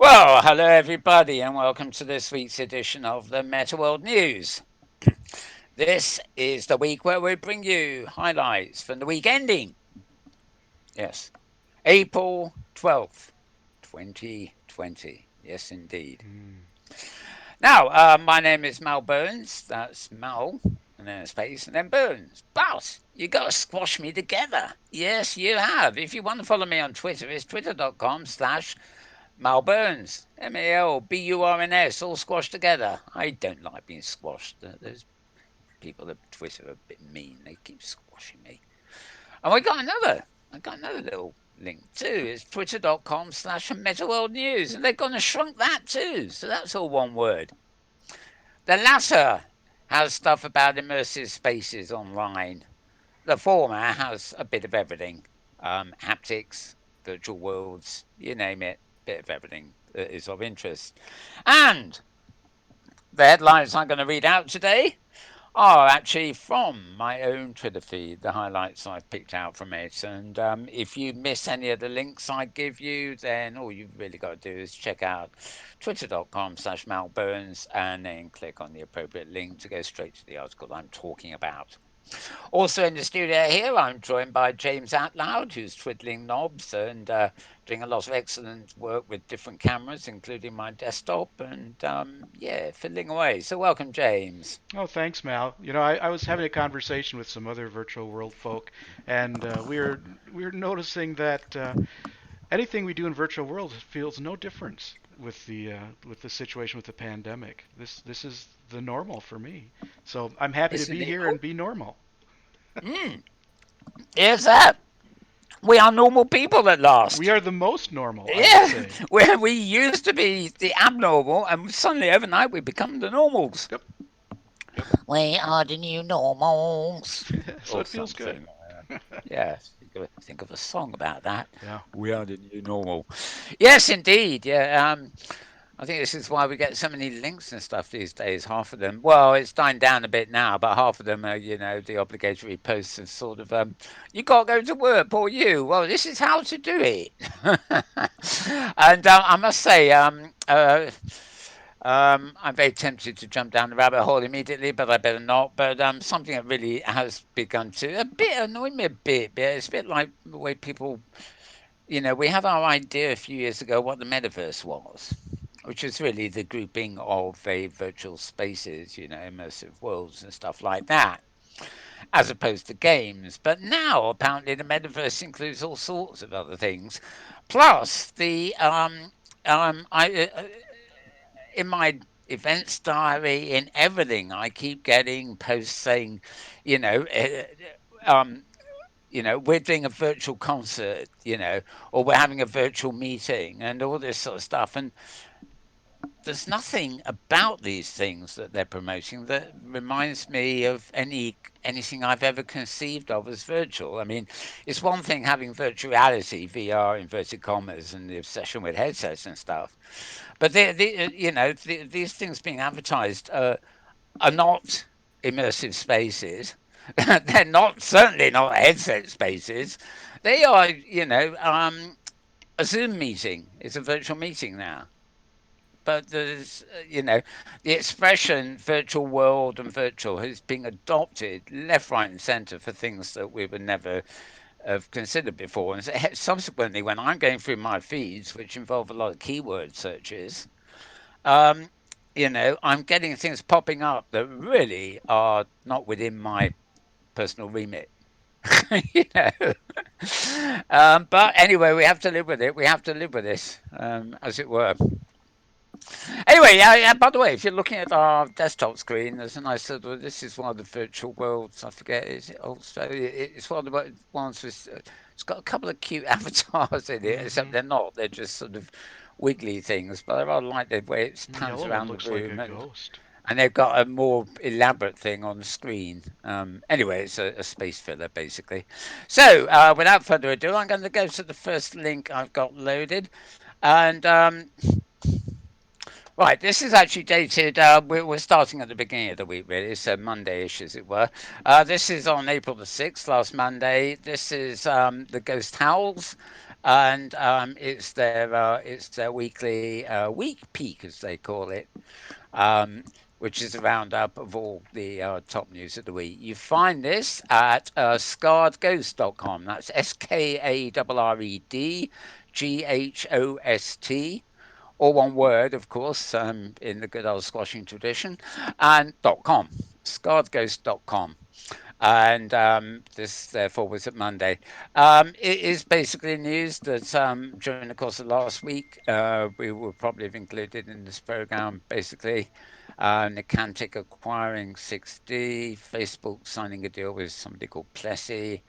Well, hello everybody, and welcome to this week's edition of the Metaworld News. This is the week where we bring you highlights from the week ending. Yes, April 12th, 2020. Yes, indeed. Mm. Now, my name is Mal Burns. That's Mal, and then a space, and then Burns. But you got to squash me together. Yes, you have. If you want to follow me on Twitter, it's twitter.com/Mal Burns, Malburns, all squashed together. I don't like being squashed. Those people at Twitter are a bit mean. They keep squashing me. And I got another little link too. It's twitter.com/Metaworld News. And they're going to shrunk that too. So that's all one word. The latter has stuff about immersive spaces online. The former has a bit of everything, haptics, virtual worlds, you name it, bit of everything that is of interest. And the headlines I'm going to read out today are actually from my own Twitter feed, the highlights I've picked out from it. And if you miss any of the links I give you, then all you've really got to do is check out twitter.com/malburns and then click on the appropriate link to go straight to the article I'm talking about. Also in the studio here, I'm joined by James Atloud, who's twiddling knobs and doing a lot of excellent work with different cameras, including my desktop, and yeah, fiddling away. So welcome, James. Oh, thanks, Mal. I was having a conversation with some other virtual world folk, and we were noticing that anything we do in virtual world feels no difference with the situation with the pandemic. This is the normal for me. So I'm happy to Isn't be it? here and be normal. Mm, here's that. We are normal people at We last. are the most normal, I would Yeah, say. where we used to be the abnormal, and suddenly overnight we become the normals. Yep, yep. We are the new normals, So or it feels good. something. Yes, think of a song about that. Yeah. We are the new normal. Yes, indeed. Yeah, I think this is why we get so many links and stuff these days. Half of them, well, it's dying down a bit now, but half of them are, the obligatory posts of sort of, you got to go to work, poor you. Well, this is how to do it. And I must say, I'm very tempted to jump down the rabbit hole immediately, but I better not. But something that really has begun to a bit annoy me a bit. But it's a bit like the way people, we had our idea a few years ago what the metaverse was, which is really the grouping of a virtual spaces, immersive worlds and stuff like that, as opposed to games. But now apparently the metaverse includes all sorts of other things, plus the I in my events diary, in everything, I keep getting posts saying, you know, um, we're doing a virtual concert, or we're having a virtual meeting and all this sort of stuff. And there's nothing about these things that they're promoting that reminds me of anything I've ever conceived of as virtual. I mean, it's one thing having virtual reality, VR, inverted commas, and the obsession with headsets and stuff, but these things being advertised are not immersive spaces. They're not certainly not headset spaces. They are, a Zoom meeting. It's a virtual meeting now. But the expression virtual world and virtual has been adopted left, right, and centre for things that we would never have considered before. And subsequently, when I'm going through my feeds, which involve a lot of keyword searches, um, I'm getting things popping up that really are not within my personal remit. you know. But anyway, we have to live with it. We have to live with this, as it were. Anyway, yeah. By the way, if you're looking at our desktop screen, there's a nice sort of. This is one of the virtual worlds. I forget. Is it also? It's one of the ones with. It's got a couple of cute avatars in it, except Mm-hmm. they're not. They're just sort of wiggly things. But I rather like the way it The pans yellow one around the looks like a room, ghost. and they've got a more elaborate thing on the screen. Anyway, it's a space filler basically. So without further ado, I'm going to go to the first link I've got loaded, and right, this is actually dated. We're starting at the beginning of the week, really. It's Monday-ish, as it were. This is on April the 6th, last Monday. This is the Ghost Howls. and it's their weekly week peak, as they call it, um, which is a roundup of all the top news of the week. You find this at scarredghost.com. That's SKARREDGHOST, all one word, of course, in the good old squashing tradition, and .com, scarredghost.com. And this therefore was at Monday. It is basically news that during the course of last week, we will probably have included in this program. Basically, Nicantic acquiring 6D, Facebook signing a deal with somebody called Plessy,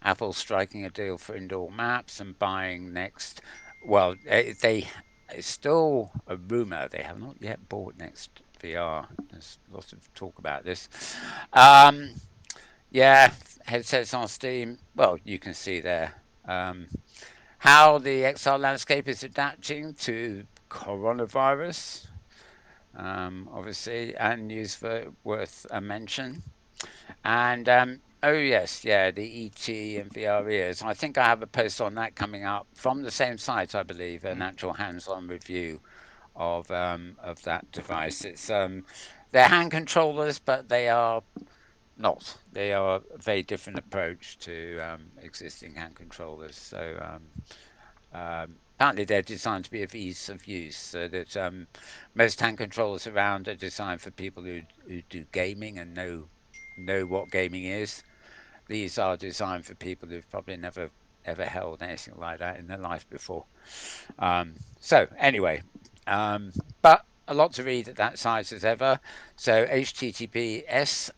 Apple striking a deal for indoor maps and buying Next. Well, they it's still a rumor. They have not yet bought Next VR. There's lots of talk about this. Um, yeah, headsets on Steam. Well, you can see there um, how the XR landscape is adapting to coronavirus, obviously, and news for, worth a mention. And oh yes, yeah, the ET and VR ears. I think I have a post on that coming up from the same site, I believe, an Mm. actual hands-on review of that device. It's they're hand controllers, but they are not. They are a very different approach to existing hand controllers. So apparently they're designed to be of ease of use, so that most hand controllers around are designed for people who do gaming and know what gaming is. These are designed for people who've probably never ever held anything like that in their life before. So anyway, but a lot to read at that site as ever. So HTTPS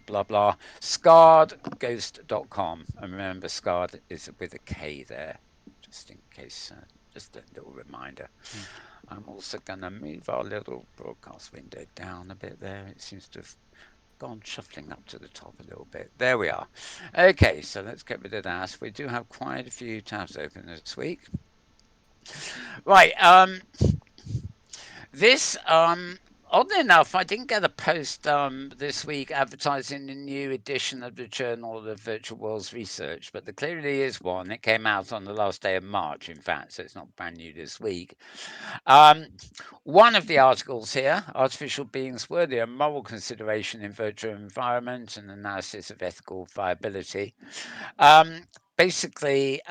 blah blah scarredghost.com, and remember scarred is with a K there, just in case, just a little reminder. Mm. I'm also going to move our little broadcast window down a bit there. It seems to have gone shuffling up to the top a little bit. There we are. Okay, so let's get rid of that. We do have quite a few tabs open this week. Right. This, oddly enough, I didn't get a post this week advertising the new edition of the Journal of Virtual Worlds Research, but there clearly is one. It came out on the last day of March, in fact, so it's not brand new this week. Um, One of the articles here, Artificial Beings Worthy of Moral Consideration in Virtual Environment and Analysis of Ethical Viability. Um, Basically,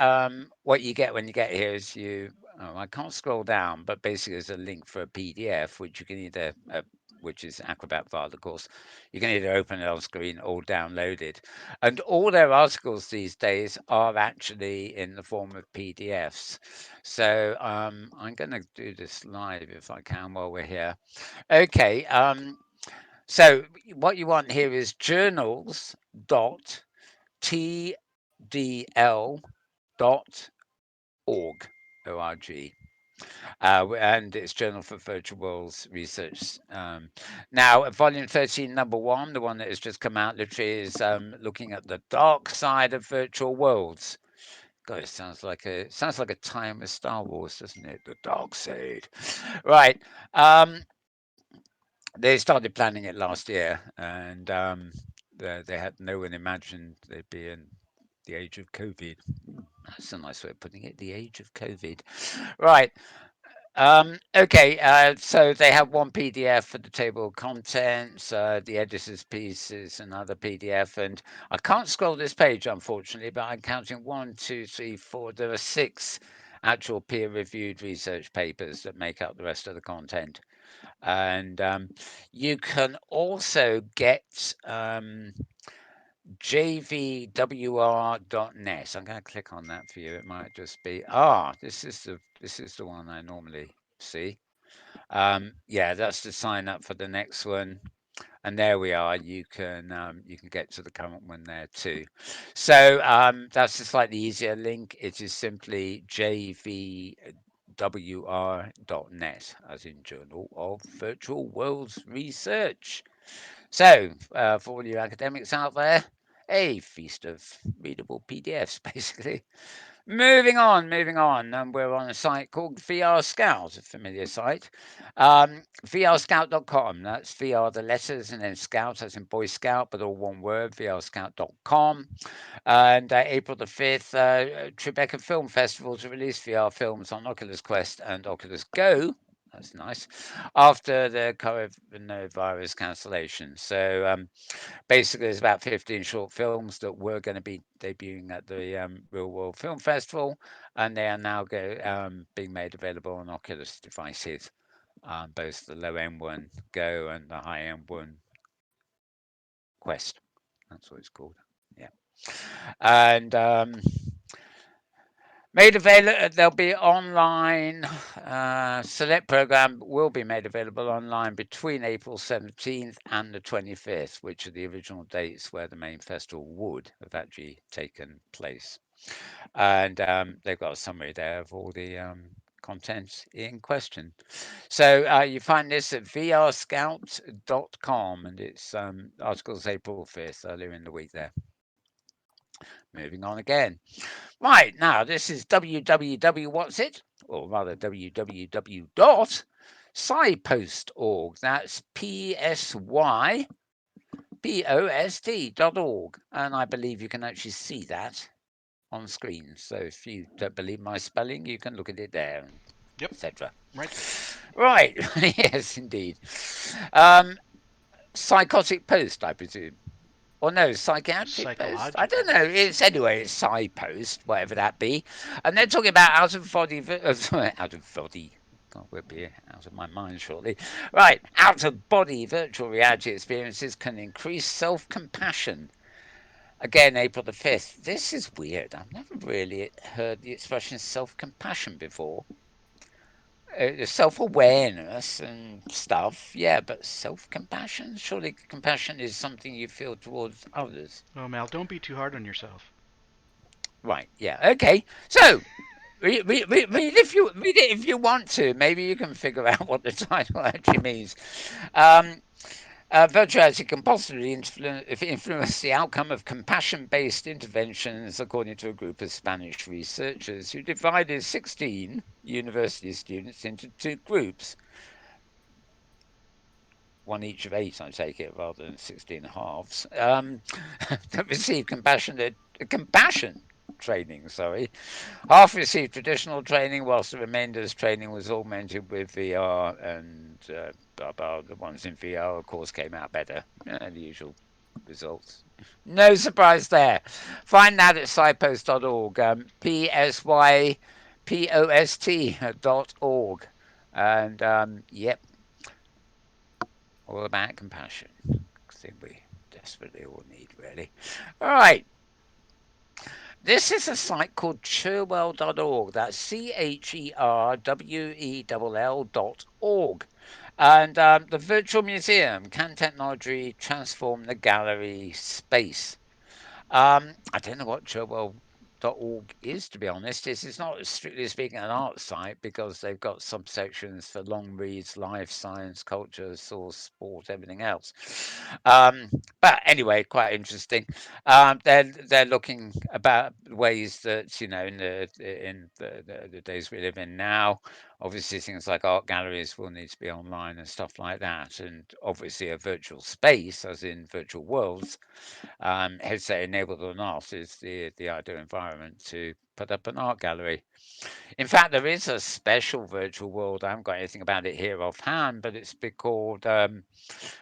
what you get when you get here is I can't scroll down, but basically there's a link for a PDF, which you can either, which is Acrobat File, of course, you can either open it on screen or download it. And all their articles these days are actually in the form of PDFs. So I'm going to do this live if I can while we're here. Okay. So what you want here is journals dot tdl dot org, O-R-G. And it's Journal for Virtual Worlds Research. Now, volume 13, number one, the one that has just come out, literally is looking at the dark side of virtual worlds. God, it sounds like a time with Star Wars, doesn't it? The dark side, right? Um, they started planning it last year, and they had no one imagined they'd be in the age of COVID. That's a nice way of putting it. The age of COVID. Right. Okay. So they have one PDF for the table of contents, the editor's pieces, another PDF, and I can't scroll this page unfortunately, but I'm counting one, two, three, four. There are six actual peer-reviewed research papers that make up the rest of the content, and you can also get jvwr.net. I'm going to click on that for you. It might just be this is the one I normally see. Yeah, that's to sign up for the next one, and there we are. You can get to the current one there too. So that's a slightly easier link. It is simply jvwr.net, as in Journal of Virtual Worlds Research. So, for all you academics out there, a feast of readable PDFs, basically. Moving on. We're on a site called VR Scout, a familiar site. VRScout.com. That's VR, the letters, and then Scout, as in Boy Scout, but all one word, VRScout.com. And April the 5th, Tribeca Film Festival to release VR films on Oculus Quest and Oculus Go. That's nice. After the coronavirus cancellation. So basically, there's about 15 short films that were going to be debuting at the Real World Film Festival, and they are now being made available on Oculus devices, both the low end one, Go, and the high end one, Quest. That's what it's called. Yeah. And made available, they'll be online. Select program will be made available online between April 17th and the 25th, which are the original dates where the main festival would have actually taken place. And they've got a summary there of all the content in question. So you find this at vrscout.com, and it's articles April 5th, earlier in the week there. Moving on again. Right, now this is www what's it? Or rather www dot psypost.org. That's psypost.org. And I believe you can actually see that on screen. So if you don't believe my spelling, you can look at it there, Yep, etc. right there. Right, yes, indeed. Um, Psychotic post, I presume. Or no, psychiatric post. I don't Psychological. know. It's anyway. It's Psy post, whatever that be. And they're talking about out of body, out of body. God, we'll be out of my mind shortly. Right, out of body virtual reality experiences can increase self compassion. Again, April the 5th. This is weird. I've never really heard the expression self compassion before. Self awareness and stuff, yeah, but self compassion? Surely compassion is something you feel towards others. Oh, Mal, don't be too hard on yourself. Right. Yeah. Okay. So read it if you want to. Maybe you can figure out what the title actually means. Um, Virtuality can possibly influence the outcome of compassion-based interventions, according to a group of Spanish researchers who divided 16 university students into two groups, one each of eight, I take it, rather than 16 halves, that received compassion training, sorry. Half received traditional training, whilst the remainder's training was augmented with VR, and blah, blah. The ones in VR, of course, came out better. The usual results. No surprise there. Find that at psypost.org, psypost.org. And yep, all about compassion. Thing we desperately all need, really. All right. This is a site called cherwell.org. That's CHERWELL.org. And the virtual museum, can technology transform the gallery space? I don't know what Cherwell.org is, to be honest. It's not strictly speaking an art site because they've got subsections for long reads, life science, culture, source, sport, everything else. Um, but anyway, quite interesting. They're looking about ways that in the days we live in now, obviously things like art galleries will need to be online and stuff like that, and obviously a virtual space, as in virtual worlds, headset enabled or not, is the ideal environment to put up an art gallery. In fact, there is a special virtual world. I haven't got anything about it here offhand, but it's called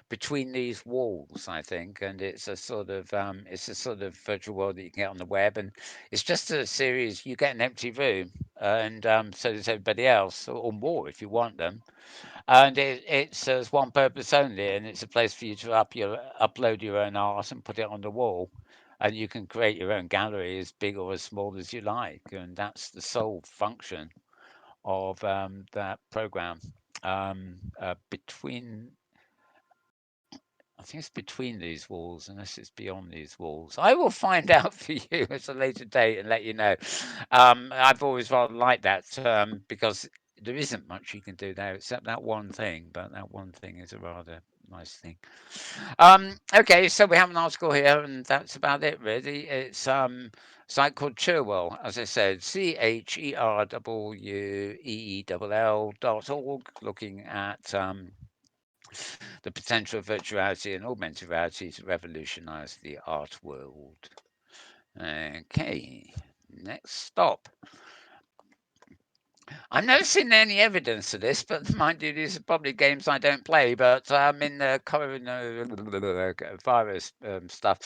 Between These Walls, I think, and it's a sort of virtual world that you can get on the web, and it's just a series. You get an empty room, and so does everybody else, or more if you want them, and it serves one purpose only, and it's a place for you to upload your own art and put it on the wall, and you can create your own gallery as big or as small as you like, and that's the sole function of that program. Between I think it's between these walls, unless it's beyond these walls. I will find out for you at a later date and let you know. I've always rather liked that because there isn't much you can do there except that one thing, but that one thing is a rather nice thing. Okay, so we have an article here, and that's about it, really. It's a site called Cherwell, as I said, CHERWEELL.org, looking at the potential of virtual reality and augmented reality to revolutionize the art world. Okay, next stop. I've never seen any evidence of this, but mind you, these are probably games I don't play. But in the coronavirus stuff,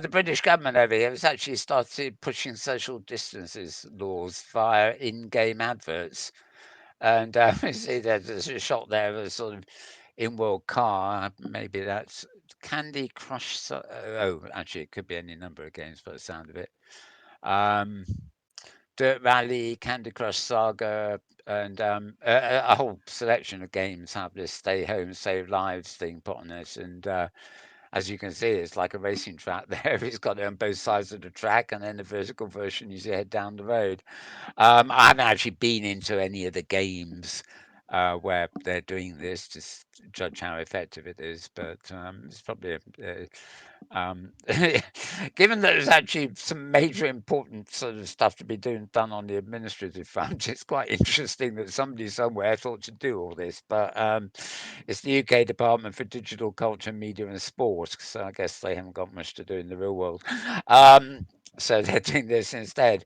the British government over here has actually started pushing social distances laws via in-game adverts. And you see there's a shot there of a sort of in-world car. Maybe that's Candy Crush. Oh, actually, it could be any number of games by the sound of it. Um, Dirt Rally, Candy Crush Saga, and a whole selection of games have this stay home, save lives thing put on it. And as you can see, it's like a racing track there. It's got it on both sides of the track, and then the vertical version, you head down the road. I haven't actually been into any of the games where they're doing this to judge how effective it is, but it's probably um, given that there's actually some major important sort of stuff to be done on the administrative front, it's quite interesting that somebody somewhere thought to do all this. But it's the UK Department for Digital Culture, Media and Sport, so I guess they haven't got much to do in the real world. So they're doing this instead.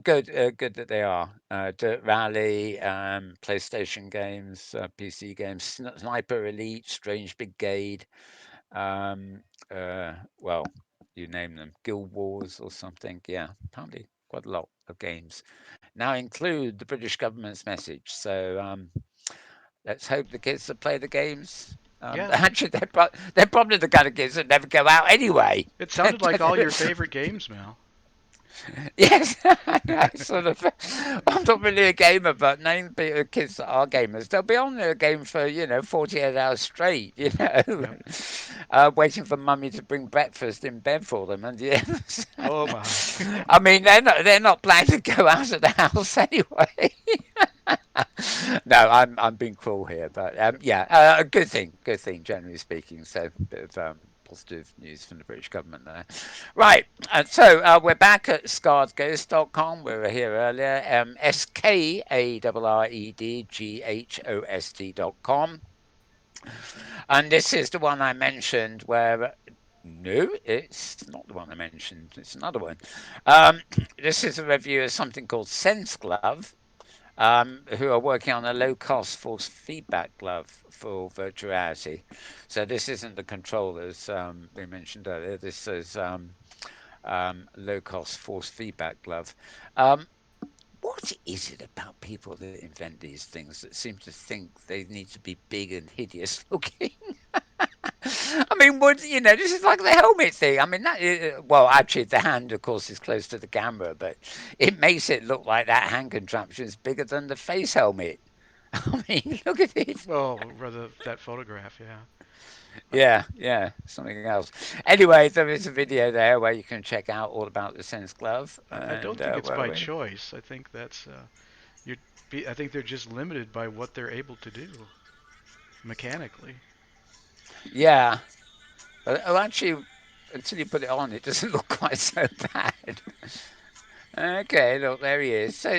Good that they are. Dirt Rally, PlayStation games, PC games, Sniper Elite, Strange Brigade, um, well, you name them, Guild Wars or something. Yeah, apparently quite a lot of games now include the British government's message. So let's hope the kids that play the games. Yeah, Actually, they're probably the kind of kids that never go out anyway. it sounded like all your favorite games, Mel. Yes, I sort of. I'm not really a gamer, but name the kids that are gamers. They'll be on their game for 48 hours straight. Yep. Waiting for mummy to bring breakfast in bed for them. And yes, Oh my. I mean they're not planning to go out of the house anyway. No, I'm being cruel here, but yeah, a good thing, generally speaking. So, a bit of positive news from the British government there. Right, so we're back at scarredghost.com. We were here earlier. SKARREDGHOST.com. And this is the one I mentioned where. No, it's not the one I mentioned. It's another one. Um, this is a review of something called Sense Glove, who are working on a low cost force feedback glove for virtual reality. So this isn't the controllers we mentioned earlier. This is low cost force feedback glove. Um, what is it about people that invent these things that seem to think they need to be big and hideous looking? I mean, this is like the helmet thing. I mean, well, actually, the hand, of course, is close to the camera, but it makes it look like that hand contraption is bigger than the face helmet. I mean, look at it. Oh, rather that photograph, yeah. I, Yeah, something else. Anyway, there is a video there where you can check out all about the Sense Glove, I don't and think it's by choice. I think that's you're. I think they're just limited by what they're able to do mechanically. yeah, but actually, until you put it on, it doesn't look quite so bad. Okay, look, there he is. So,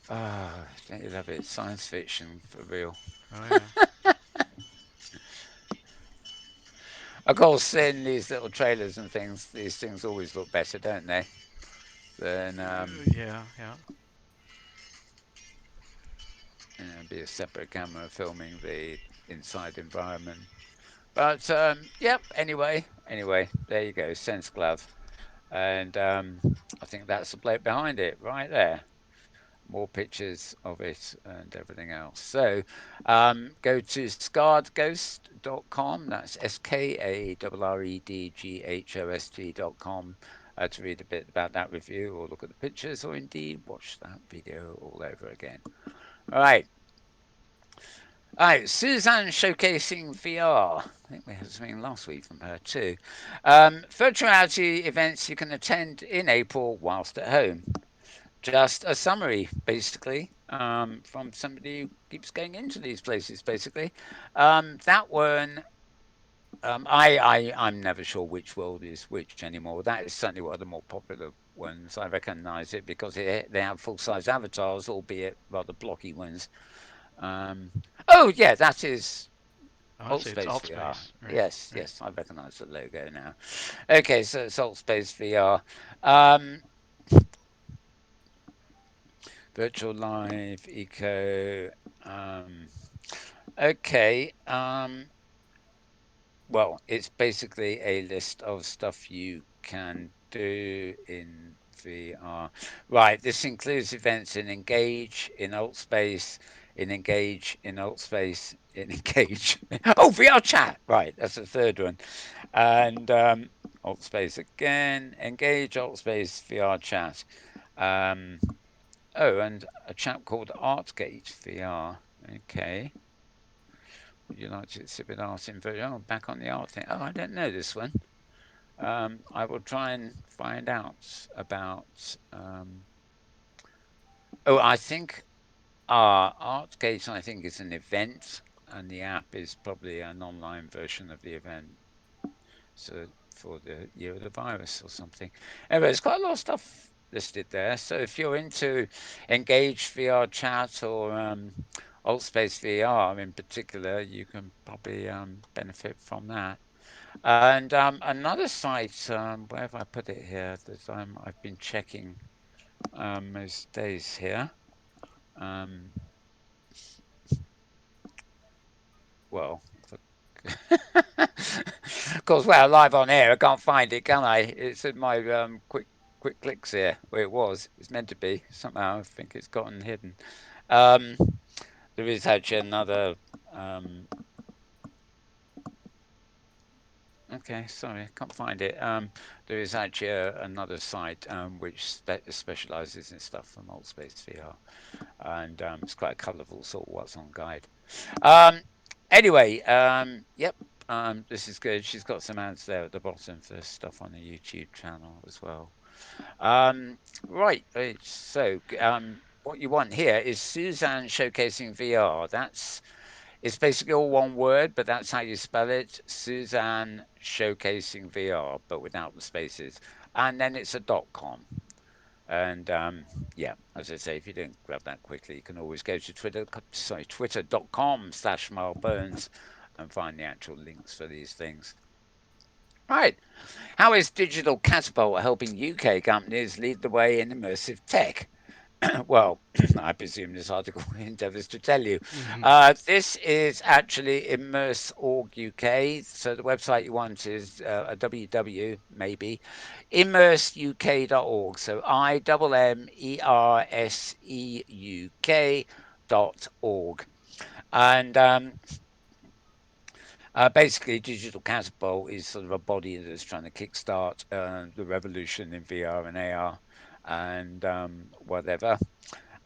don't you love it? Science fiction for real. Oh yeah. Of course, in these little trailers and things, these things always look better, don't they? Than Yeah, yeah. be a separate camera filming the inside environment. But yep. Anyway, there you go. Sense Glove, and I think that's the bloke behind it, right there. More pictures of it and everything else. So go to scarredghost.com. That's SKARREDGHOST.com to read a bit about that review or look at the pictures or indeed watch that video all over again. All right. All right, Suzanne showcasing VR. I think we had something last week from her too. Virtual reality events you can attend in April whilst at home. just a summary, basically, from somebody who keeps going into these places, basically. That one, I'm never sure which world is which anymore. That is certainly one of the more popular ones. I recognise it because they have full size avatars, albeit rather blocky ones. Um, oh, yeah, that is I want to Alt say it's Space alt VR. space, right? Yes, Right. yes, I recognise the logo now. Okay, so it's Alt Space VR. Um, Virtual Live Eco. Um, okay. Well, it's basically a list of stuff you can do in VR. Right, this includes events in Engage, in Altspace, in Engage, in Altspace, in Engage. Oh, VR chat. Right, that's the third one. And Altspace again, Engage, Altspace, VR chat. Um, oh, and a chap called Artgate VR. Okay. Would you like to exhibit art in VR? Oh, back on the art thing. Oh, I don't know this one. I will try and find out about. Oh, I think Artgate, I think, is an event, and the app is probably an online version of the event. So for the year of the virus or something. Anyway, there's quite a lot of stuff listed there. So if you're into Engage VR chat or Altspace VR in particular, you can probably benefit from that. And another site, where have I put it here that I've been checking most days here. Um, well, of course, we're live on air. I can't find it, can I? It's in my quick clicks here, where it was. It's meant to be somehow. I think it's gotten hidden. Um, there is actually another. Um, okay, sorry, I can't find it. There is actually another site which specializes in stuff from Old Space VR, and it's quite a colourful sort of what's on guide. Um, anyway, yep, this is good. She's got some ads there at the bottom for stuff on the YouTube channel as well. Um, right, so what you want here is Suzanne showcasing VR. It's basically all one word, but that's how you spell it. Suzanne showcasing VR, but without the spaces. And then it's a .com. And yeah, as I say, if you don't grab that quickly, you can always go to twitter.com/mileburns and find the actual links for these things. Right. How is Digital Catapult helping UK companies lead the way in immersive tech? Well, I presume this article endeavours to tell you. Hmm. This is actually Immerse.org UK. So the website you want is a www, maybe, immerseuk.org. So immerseuk.org. And basically, Digital Catapult is sort of a body that's trying to kickstart the revolution in VR and AR and whatever.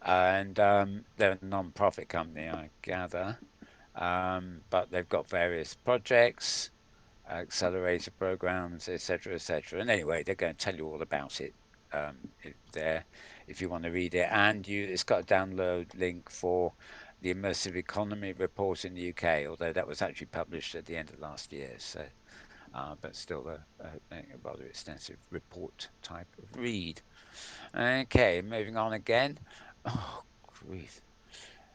And they're a non-profit company, I gather, but they've got various projects, accelerator programs, etc., etc. And anyway, they're going to tell you all about it there if you want to read it. And it's got a download link for the Immersive Economy report in the UK, although that was actually published at the end of last year. So, but still a rather extensive report type of read. Okay, moving on again. Oh, grief.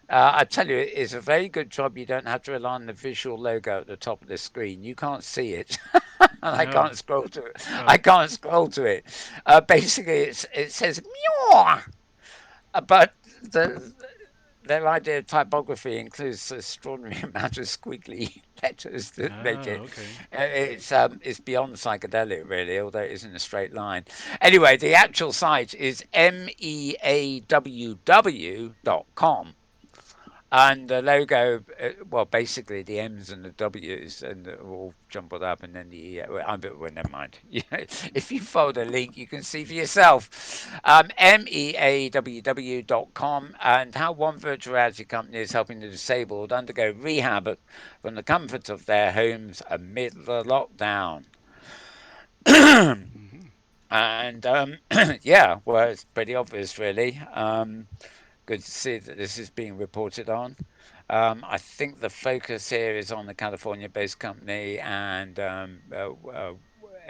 I tell you, it's a very good job you don't have to rely on the visual logo at the top of the screen. You can't see it, and I No. can't scroll to it. I Oh. can't scroll to it. Basically, it says meow, but the, their idea of typography includes an extraordinary amount of squiggly letters that make Ah. it. Okay. It's beyond psychedelic, really, although it isn't a straight line. Anyway, the actual site is meaww.com. And the logo, well, basically the M's and the W's and are all jumbled up, and then the E. Well, never mind. If you follow the link, you can see for yourself. meaww.com, and how one virtual reality company is helping the disabled undergo rehab from the comfort of their homes amid the lockdown. Hmm. And yeah, well, it's pretty obvious, really. Good to see that this is being reported on. I think the focus here is on the California-based company, and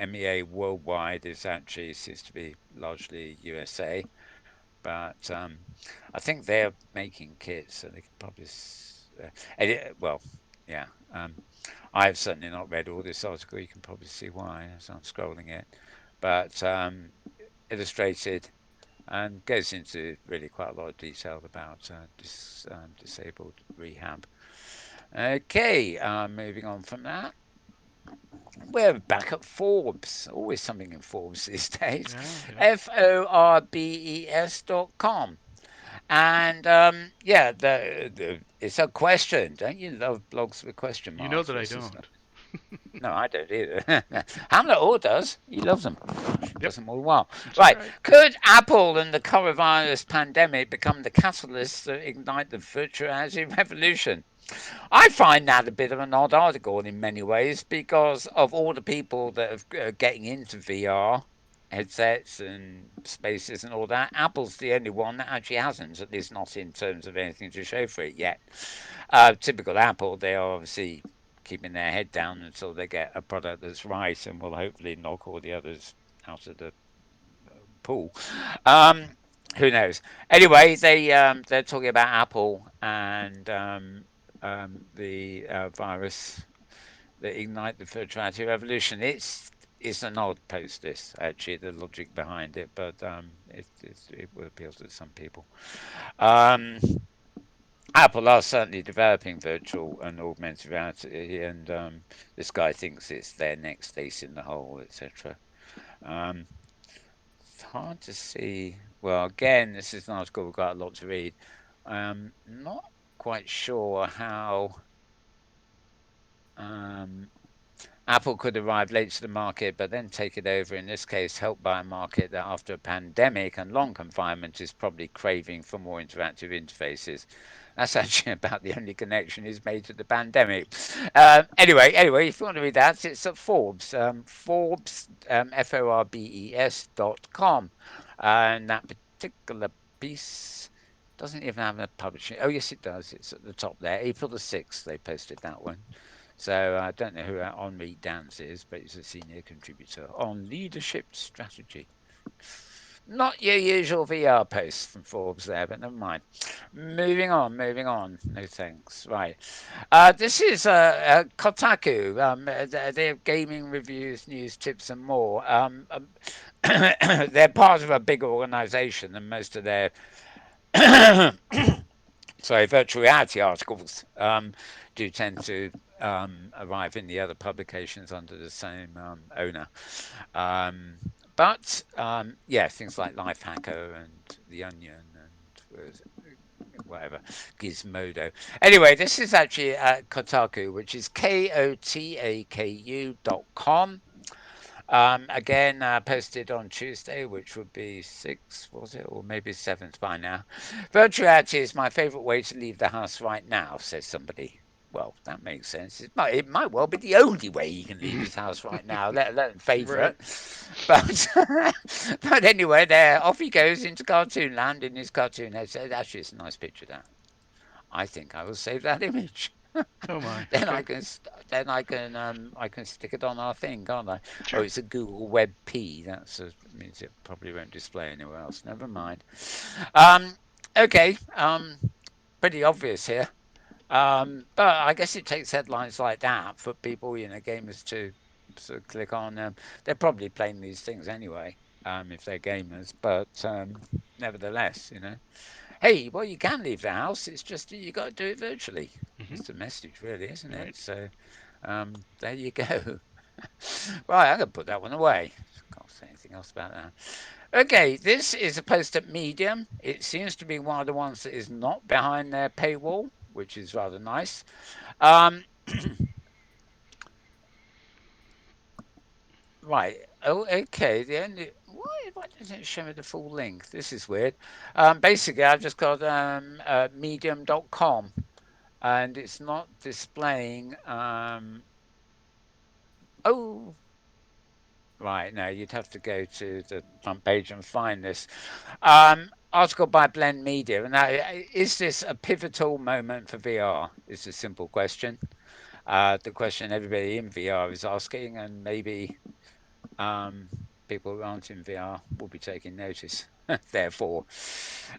MEA Worldwide is actually seems to be largely USA. But I think they're making kits, so they could probably. Well, yeah. I've certainly not read all this article. You can probably see why as I'm scrolling it. But illustrated and goes into really quite a lot of detail about disabled rehab. Okay, moving on from that. We're back at Forbes. Always something in Forbes these days. Yeah, yeah. Forbes.com. And yeah, it's a question. Don't you love blogs with question You know marks? that I What's this? don't. No, I don't either. Hamlet All does. He loves them. Yep, Does them all the while. that's Right. right. Could Apple and the coronavirus pandemic become the catalyst that ignite the virtual reality revolution? I find that a bit of an odd article in many ways because of all the people that are getting into VR headsets and spaces and all that. Apple's the only one that actually hasn't, at least not in terms of anything to show for it yet. Typical Apple, they are obviously keeping their head down until they get a product that's right and will hopefully knock all the others out of the pool. Um, who knows? Anyway, they're talking about Apple and the virus that ignite the virtuality revolution. It's an odd post, this actually, the logic behind it, but it will appeal to some people. Um, Apple are certainly developing virtual and augmented reality, and this guy thinks it's their next ace in the hole, etc. Um, it's hard to see. Well, again, this is an article we've got a lot to read. Not quite sure how um, Apple could arrive late to the market, but then take it over, in this case, helped by a market that, after a pandemic and long confinement, is probably craving for more interactive interfaces. That's actually about the only connection he's made to the pandemic. Anyway, if you want to read that, it's at Forbes, Forbes, Forbes.com. And that particular piece doesn't even have a publishing. Oh, yes, it does. It's at the top there. April the 6th, they posted that one. So I don't know who Henri Dance is, but he's a senior contributor on leadership strategy. Not your usual VR post from Forbes there, but never mind. Moving on, moving on. No thanks. Right. This is Kotaku. Their gaming reviews, news, tips, and more. They're part of a big organization, and most of their sorry, virtual reality articles do tend to arrive in the other publications under the same owner. Um, but yeah, things like Lifehacker and The Onion and whatever, Gizmodo. Anyway, this is actually at Kotaku, which is kotaku.com. Again, posted on Tuesday, which would be 6th, was it? Or maybe 7th by now. Virtual reality is my favourite way to leave the house right now, says somebody. Well, that makes sense. It might well be the only way he can leave his house right now, let alone Right. favourite. But but anyway, there off he goes into cartoon land in his cartoon headset. Actually, it's a nice picture. That I think I will save that image. Oh my. then Okay. I can I can stick it on our thing, can't I? Oh, Sure. it's a Google Web P. Means it probably won't display anywhere else. Never mind. Um, okay. Pretty obvious here. But I guess it takes headlines like that for people, gamers to sort of click on. They're probably playing these things anyway, if they're gamers. But nevertheless, hey, well, you can leave the house. It's just that you got to do it virtually. Hmm. It's the message, really, isn't it? Right. So there you go. Right, I'm gonna put that one away. Can't say anything else about that. Okay, this is a post at Medium. It seems to be one of the ones that is not behind their paywall, which is rather nice. Um, right. Oh, okay. Why doesn't it show me the full link? This is weird. Basically, I've just got medium.com and it's not displaying. Oh, Right, no, you'd have to go to the front page and find this. Article by Blend Media. Now, is this a pivotal moment for VR? It's a simple question. The question everybody in VR is asking, and maybe um, people who aren't in VR will be taking notice. Therefore,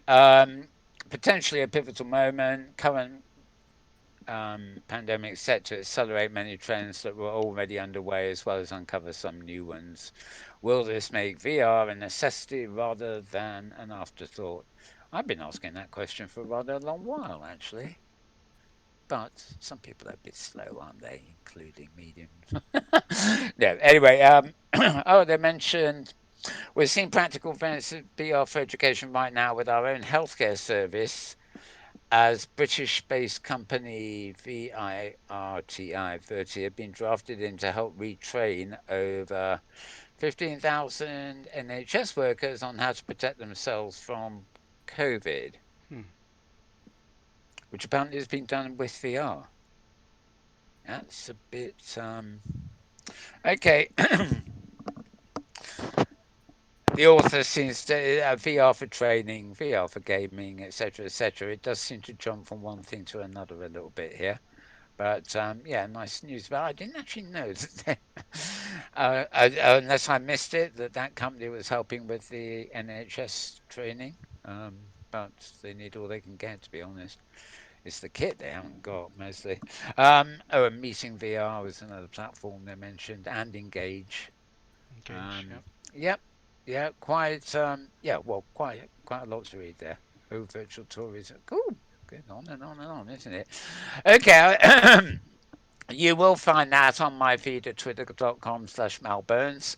um, potentially a pivotal moment. Current pandemic set to accelerate many trends that were already underway, as well as uncover some new ones. Will this make VR a necessity rather than an afterthought? I've been asking that question for rather a long while, actually. But some people are a bit slow, aren't they? Including mediums. No, anyway, oh, they mentioned we're seeing practical benefits of VR for education right now with our own healthcare service as British-based company VIRTI 30 have been drafted in to help retrain over 15,000 NHS workers on how to protect themselves from COVID, Hmm. which apparently has been done with VR. That's a bit okay. The author seems to VR for training, VR for gaming, etc., etc. It does seem to jump from one thing to another a little bit here. But yeah, nice news. But I didn't actually know that, unless I missed it, that that company was helping with the NHS training. But they need all they can get, to be honest. It's the kit they haven't got mostly. Oh, and Meeting VR was another platform they mentioned, and Engage. Engage. Um, Yep. yep, yeah, quite. Yeah, well, quite a lot to read there. Oh, virtual tourism. Cool. Going on and on and on, isn't it? Okay. You will find that on my feed at twitter.com/malburns.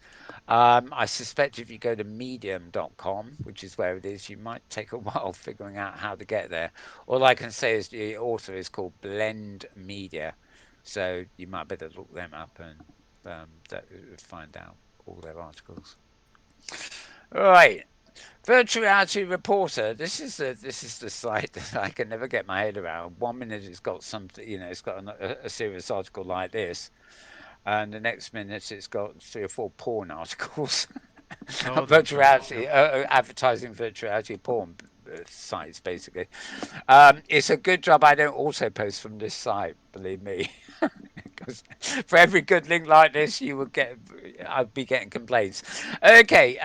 I suspect if you go to medium.com, which is where it is, you might take a while figuring out how to get there. All I can say is the author is called Blend Media. So you might better look them up and find out all their articles. Right. Virtual reality reporter. This is the site that I can never get my head around. One minute it's got something, it's got a serious article like this, and the next minute it's got three or four porn articles. Oh, that's Virtual right. reality, Yep. advertising virtual reality porn sites, basically. It's a good job I don't also post from this site, believe me. Because for every good link like this, I'd be getting complaints. Okay,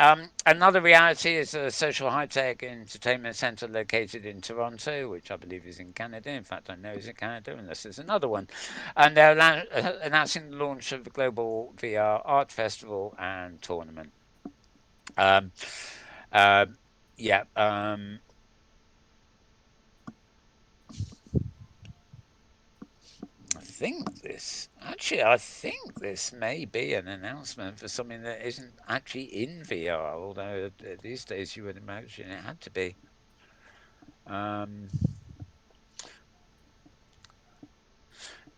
another reality is a social high-tech entertainment center located in Toronto, which I believe is in Canada. In fact, I know it's in Canada, unless there's another one. And they're announcing the launch of the global VR art festival and tournament. Um, um, yeah, I think this may be an announcement for something that isn't actually in VR, although these days you would imagine it had to be. Um,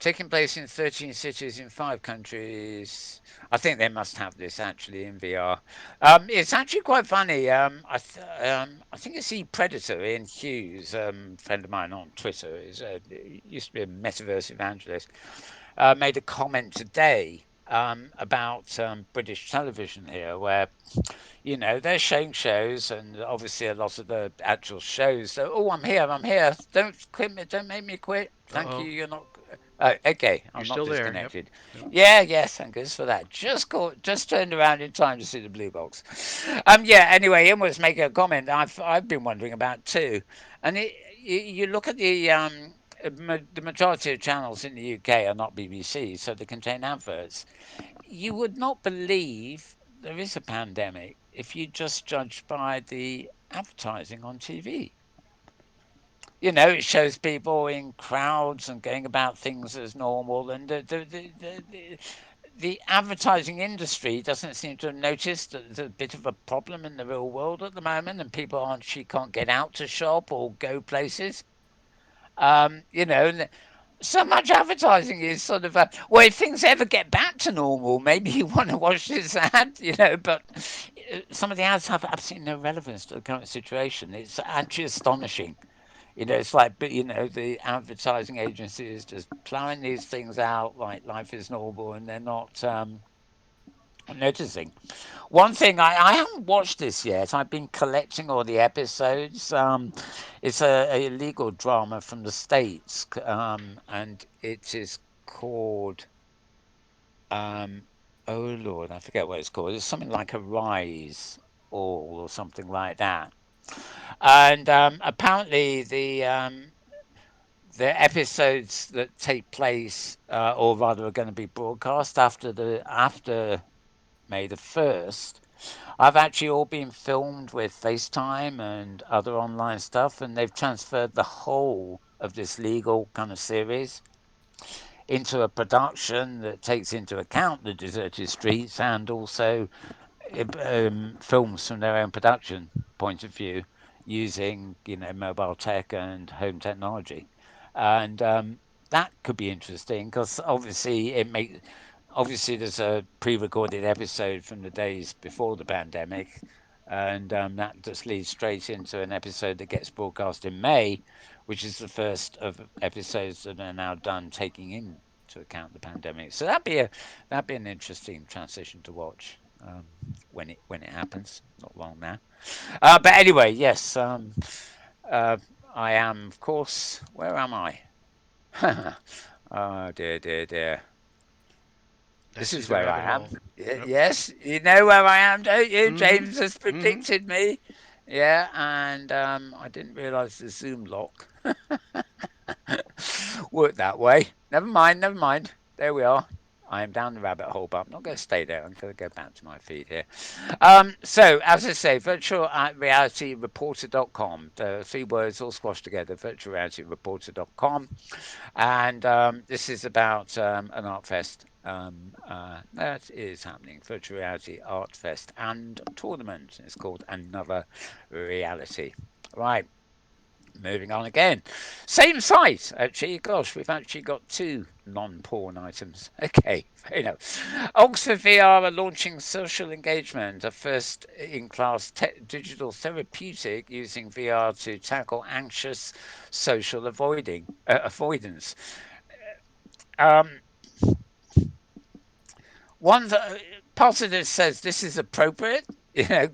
Taking place in 13 cities in 5 countries. I think they must have this actually in VR. It's actually quite funny. I think it's the Predator, Ian Hughes, friend of mine on Twitter, used to be a metaverse evangelist, made a comment today about British television here, where they're showing shows, and obviously a lot of the actual shows. So, oh, I'm here. Don't quit me. Don't make me quit. Uh Thank you. oh. You're not. Oh, okay. You're I'm not still there. Yep. disconnected. Yep. Yeah, yes, thank goodness for that. Just turned around in time to see the blue box. Yeah. Anyway, Ian was making a comment I've been wondering about too, and you look at the majority of channels in the UK are not BBC, so they contain adverts. You would not believe there is a pandemic if you just judge by the advertising on TV. It shows people in crowds and going about things as normal, and the advertising industry doesn't seem to have noticed that there's a bit of a problem in the real world at the moment, and people aren't she can't get out to shop or go places. And so much advertising is sort of well, if things ever get back to normal, maybe you want to watch this ad, but some of the ads have absolutely no relevance to the current situation. It's actually astonishing. It's like, but the advertising agency is just plowing these things out like life is normal, and they're not. I'm noticing. One thing I haven't watched this yet. I've been collecting all the episodes. It's a legal drama from the States, and it is called um, oh Lord, I forget what it's called. It's something like Arise All or something like that. And apparently the episodes that take place, or rather, are going to be broadcast after May the 1st. I've actually all been filmed with FaceTime and other online stuff, and they've transferred the whole of this legal kind of series into a production that takes into account the deserted streets and also films from their own production point of view using mobile tech and home technology, and that could be interesting because obviously there's a pre-recorded episode from the days before the pandemic, and that just leads straight into an episode that gets broadcast in May, which is the first of episodes that are now done taking into account the pandemic. So that'd be an interesting transition to watch when it happens. Not long now. But anyway, yes. Uh, I am, of course. Where am I? Oh dear, dear, dear. I This see is the where rabbit I am. hole. Yep. Yes, you know where I am, don't you? Mm-hmm. James has Mm-hmm. predicted me. Yeah, and I didn't realise the Zoom lock worked that way. Never mind, never mind. There we are. I am down the rabbit hole, but I'm not going to stay there. I'm going to go back to my feed here. So, as I say, virtual reality reporter.com. The three words all squashed together, virtual reality reporter.com. And this is about an art fest that is happening, virtual reality art fest and tournament. It's called Another Reality. Right. Moving on again. Same site, actually. Gosh, we've actually got two non porn items. Okay, fair enough. Oxford VR are launching social engagement, a first in class digital therapeutic using VR to tackle anxious social avoidance. Um, One part of this says this is appropriate,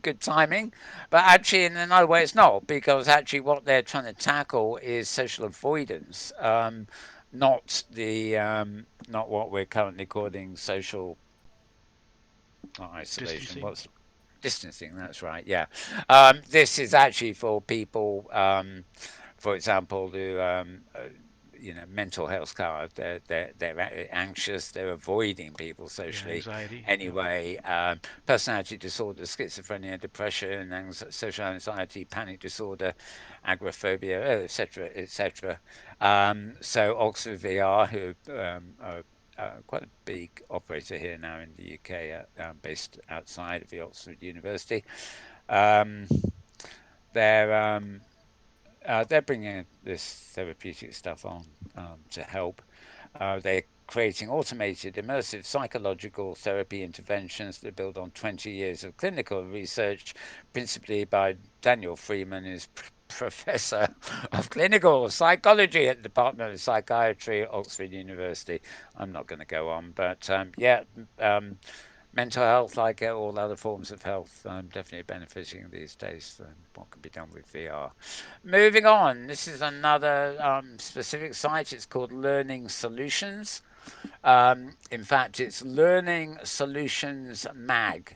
good timing, but actually in another way it's not because actually what they're trying to tackle is social avoidance, not what we're currently calling social not isolation. Distancing. What's distancing? That's right. Yeah, this is actually for people. For example, who mental health card. They're anxious. They're avoiding people Yeah, socially. anxiety. Yep. Anyway, personality disorder, schizophrenia, depression, social anxiety, panic disorder, agoraphobia, etc., etc. So Oxford VR, who are quite a big operator here now in the UK, based outside of the Oxford University. Um, they're they're bringing this therapeutic stuff on to help. They're creating automated, immersive psychological therapy interventions that build on 20 years of clinical research, principally by Daniel Freeman, who's Professor of Clinical Psychology at the Department of Psychiatry at Oxford University. I'm not going to go on, but yeah, um, mental health, like all other forms of health, definitely benefiting these days from what can be done with VR. Moving on, this is another specific site. It's called Learning Solutions. In fact, it's Learning Solutions Mag.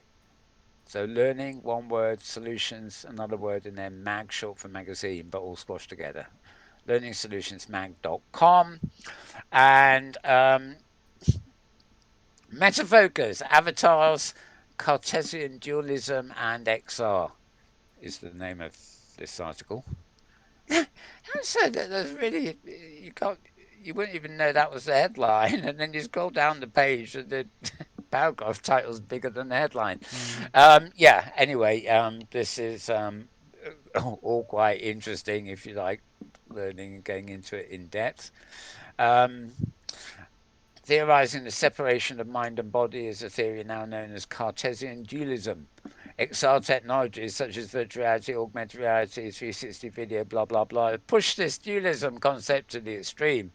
So learning, one word, solutions, another word, and then mag, short for magazine, but all squashed together. Learningsolutionsmag.com. And Metafocus, Avatars, Cartesian Dualism, and XR is the name of this article. So there's really you wouldn't even know that was the headline, and then you scroll down the page, and the paragraph title's bigger than the headline. Mm-hmm. Yeah. Anyway, this is all quite interesting if you like learning and going into it in depth. Um, Theorizing the separation of mind and body is a theory now known as Cartesian dualism. XR technologies such as virtual reality, augmented reality, 360 video, blah, blah, blah, push this dualism concept to the extreme.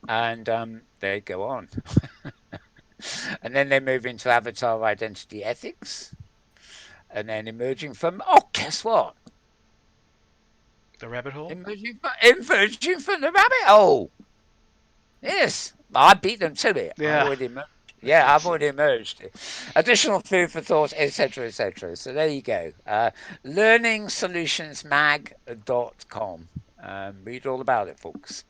And they go on. And then they move into avatar identity ethics, and then emerging from, oh, guess what? The rabbit hole? Emerging from the rabbit hole. Yes, I beat them to it. I've Yeah. already emerged. Yeah, I've already Excellent. emerged. Additional food for thought, etc., etc. So there you go. Learningsolutionsmag.com. Read all about it, folks.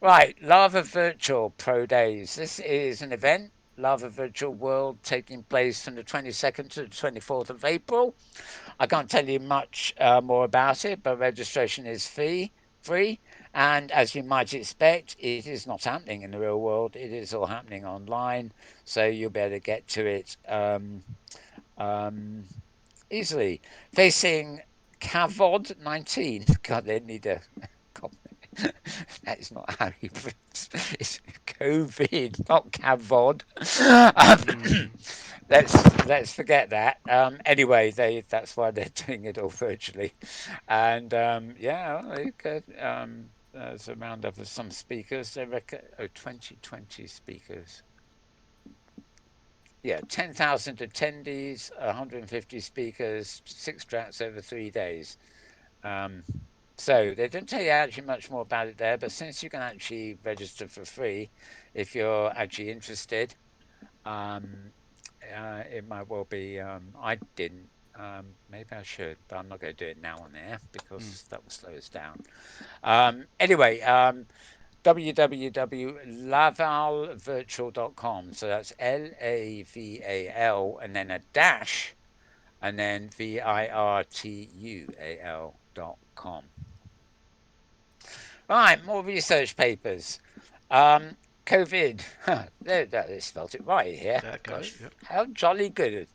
Right, Lava Virtual Pro Days. This is an event, Lava Virtual World, taking place from the 22nd to the 24th of April. I can't tell you much more about it, but registration is free, and as you might expect, it is not happening in the real world. It is all happening online, so you'll be able to get to it um, easily. Facing Cavod 19. God, they need a. That is not how you pronounce it. It's COVID, not Cavod. Hmm. Let's forget that. Anyway, that's why they're doing it all virtually, and yeah, well, they could, there's a roundup of some speakers. They reckon 2020 speakers. Yeah, 10,000 attendees, 150 speakers, 6 tracks over 3 days. Um, so they don't tell you actually much more about it there, but since you can actually register for free if you're actually interested, um, it might well be. I didn't. Maybe I should, but I'm not going to do it now on air Mm. because that will slow us down. Anyway, www.lavalvirtual.com. So that's LAVAL and then a dash and then VIRTUAL.com. Right, more research papers. Um, COVID. They spelt it right here. That got it. Gosh, Yep. how jolly good.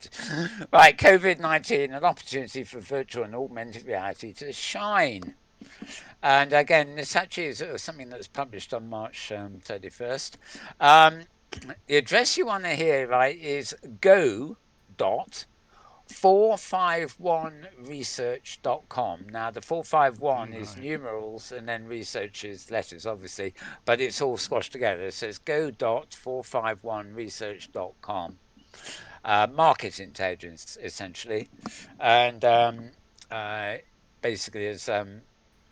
Right, COVID-19, an opportunity for virtual and augmented reality to shine. And again, this actually is something that's published on March 31st. Um, the address you want to hear, right, is go dot 451research.com. Now, the 451 Mm, is my. numerals and then research is letters, obviously, but it's all squashed together. So it's go.451research.com. Market intelligence, essentially. And uh, basically, as a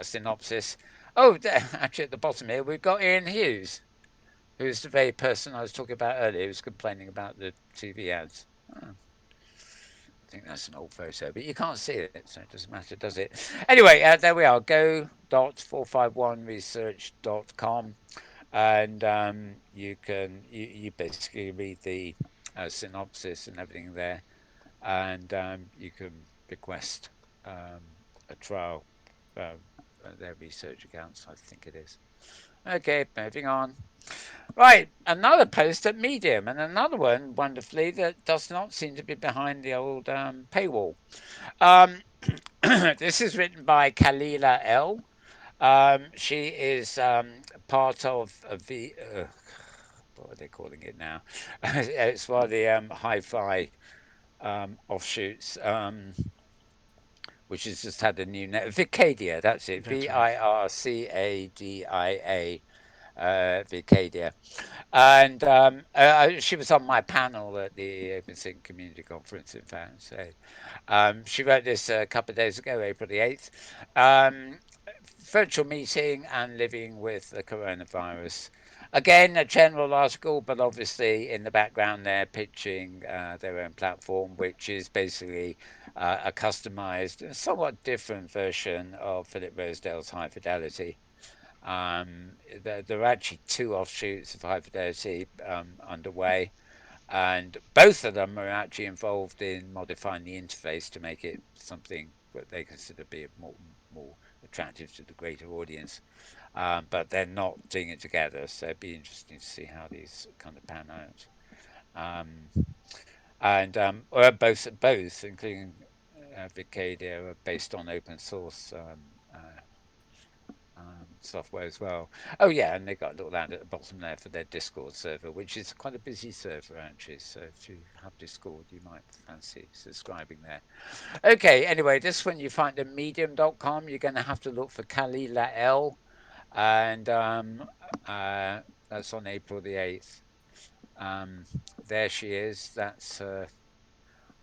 synopsis. Oh, actually, at the bottom here, we've got Ian Hughes, who's the very person I was talking about earlier, who was complaining about the TV ads. Oh, I think that's an old photo, but you can't see it, so it doesn't matter, does it? Anyway, there we are. Go.451research.com, and you basically read the synopsis and everything there, and you can request um, a trial. Uh, their research accounts, I think it is. Okay, moving on. Right, another post at Medium, and another one, wonderfully, that does not seem to be behind the old paywall. Um, this is written by Kalila L. She is part of the what are they calling it now? It's one of the hi-fi offshoots, which has just had a new name. Vicadia, that's it. That's right. Vircadia. Vicadia. And she was on my panel at the Open Sync Community Conference, in fact. So she wrote this a couple of days ago, April the 8th. Um, Virtual meeting and living with the coronavirus. Again, a general article, but obviously in the background they're pitching their own platform, which is basically a customized, somewhat different version of Philip Rosedale's High Fidelity. There are actually two offshoots of High Fidelity underway, and both of them are actually involved in modifying the interface to make it something that they consider to be more attractive to the greater audience. But they're not doing it together, so it'd be interesting to see how these kind of pan out. Um, and or both, including Vicadia, are based on open source software as well. Oh yeah, and they got a little ad at the bottom there for their Discord server, which is quite a busy server actually. So if you have Discord, you might fancy subscribing there. Okay, anyway, this one you find at medium.com. You're going to have to look for Kalila L, and that's on April the 8th. Um, there she is. That's.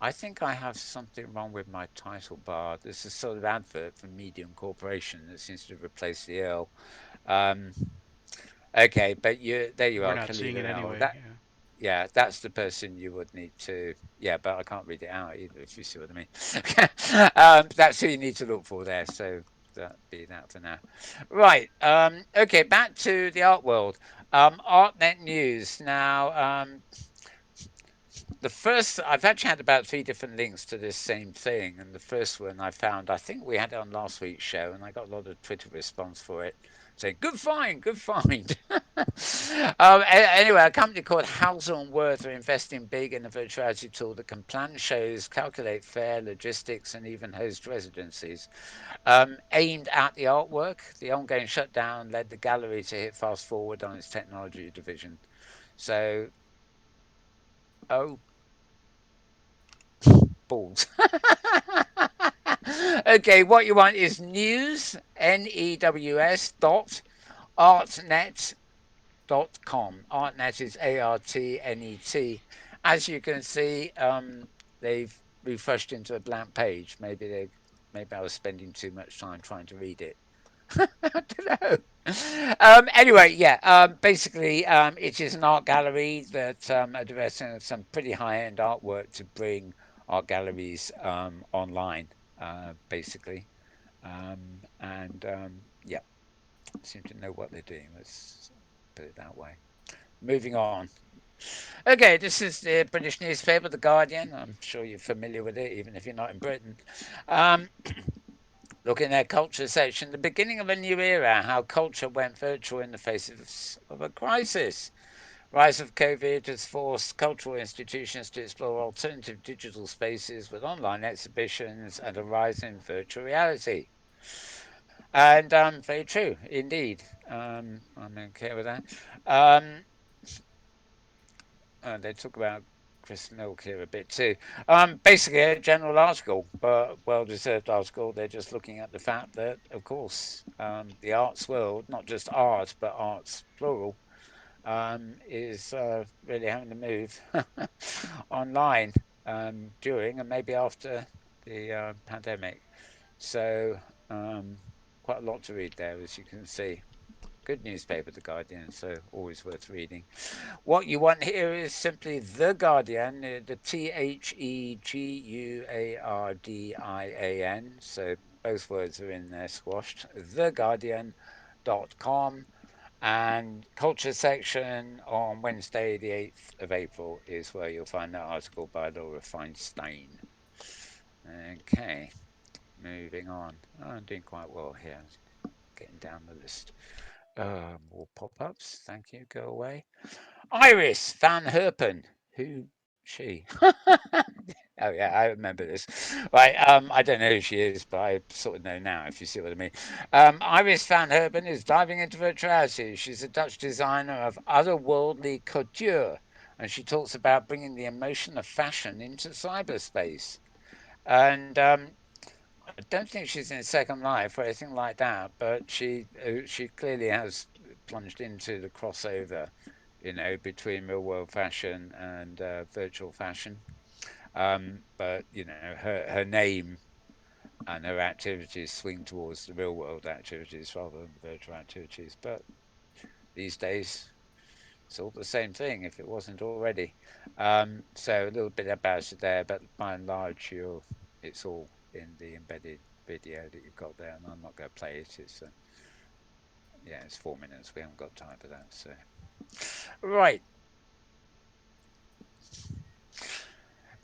I think I have something wrong with my title bar. This is sort of advert for Medium Corporation that seems to have replaced the Earl. Um, okay, but you there you We're are, not seeing it Kalila Earl. anyway. That Yeah. yeah, that's the person you would need to. Yeah, but I can't read it out either. If you see what I mean. That's who you need to look for there. So that be that for now. Right. Okay. Back to the art world. ArtNet News. Now, the first, I've actually had about three different links to this same thing, and the first one I found, I think we had it on last week's show, and I got a lot of Twitter response for it, saying "good find, good find." Anyway, a company called Hauser and Wirth are investing big in a virtuality tool that can plan shows, calculate fare, logistics, and even host residencies. Aimed at the artwork, the ongoing shutdown led the gallery to hit fast forward on its technology division. So, oh balls. Okay, what you want is news, news artnet.com. Artnet is ARTNET. As you can see, they've refreshed into a blank page. Maybe I was spending too much time trying to read it. I don't know. Anyway, yeah. Basically, it is an art gallery that are developing some pretty high-end artwork to bring art galleries online. Basically, and yeah, seem to know what they're doing. Let's put it that way. Moving on. Okay, this is the British newspaper, The Guardian. I'm sure you're familiar with it, even if you're not in Britain. Um, Look in their culture section, the beginning of a new era, how culture went virtual in the face of a crisis. Rise of COVID has forced cultural institutions to explore alternative digital spaces with online exhibitions and a rise in virtual reality. And very true, indeed. I'm okay with that. Um, they talk about Chris Milk here a bit too. Basically, a general article, but well deserved article. They're just looking at the fact that, of course, the arts world, not just art, but arts plural, is really having to move online during and maybe after the pandemic. So, um, quite a lot to read there, as you can see. Good newspaper, The Guardian, so always worth reading. What you want here is simply The Guardian, the TheGuardian. So both words are in there squashed. TheGuardian.com. And culture section on Wednesday, the 8th of April, is where you'll find that article by Laura Feinstein. Okay, moving on. Oh, I'm doing quite well here, getting down the list. More pop ups. Thank you. Go away. Iris Van Herpen. Who she? Oh yeah, I remember this. Right, I don't know who she is, but I sort of know now. If you see what I mean. Iris Van Herpen is diving into virtuality. She's a Dutch designer of otherworldly couture, and she talks about bringing the emotion of fashion into cyberspace. And I don't think she's in Second Life or anything like that, but she clearly has plunged into the crossover, between real world fashion and virtual fashion. But her name and her activities swing towards the real world activities rather than the virtual activities. But these days, it's all the same thing if it wasn't already. So a little bit about it there, but by and large, it's all in the embedded video that you've got there, and I'm not going to play it. Yeah, it's 4 minutes. We haven't got time for that. So right,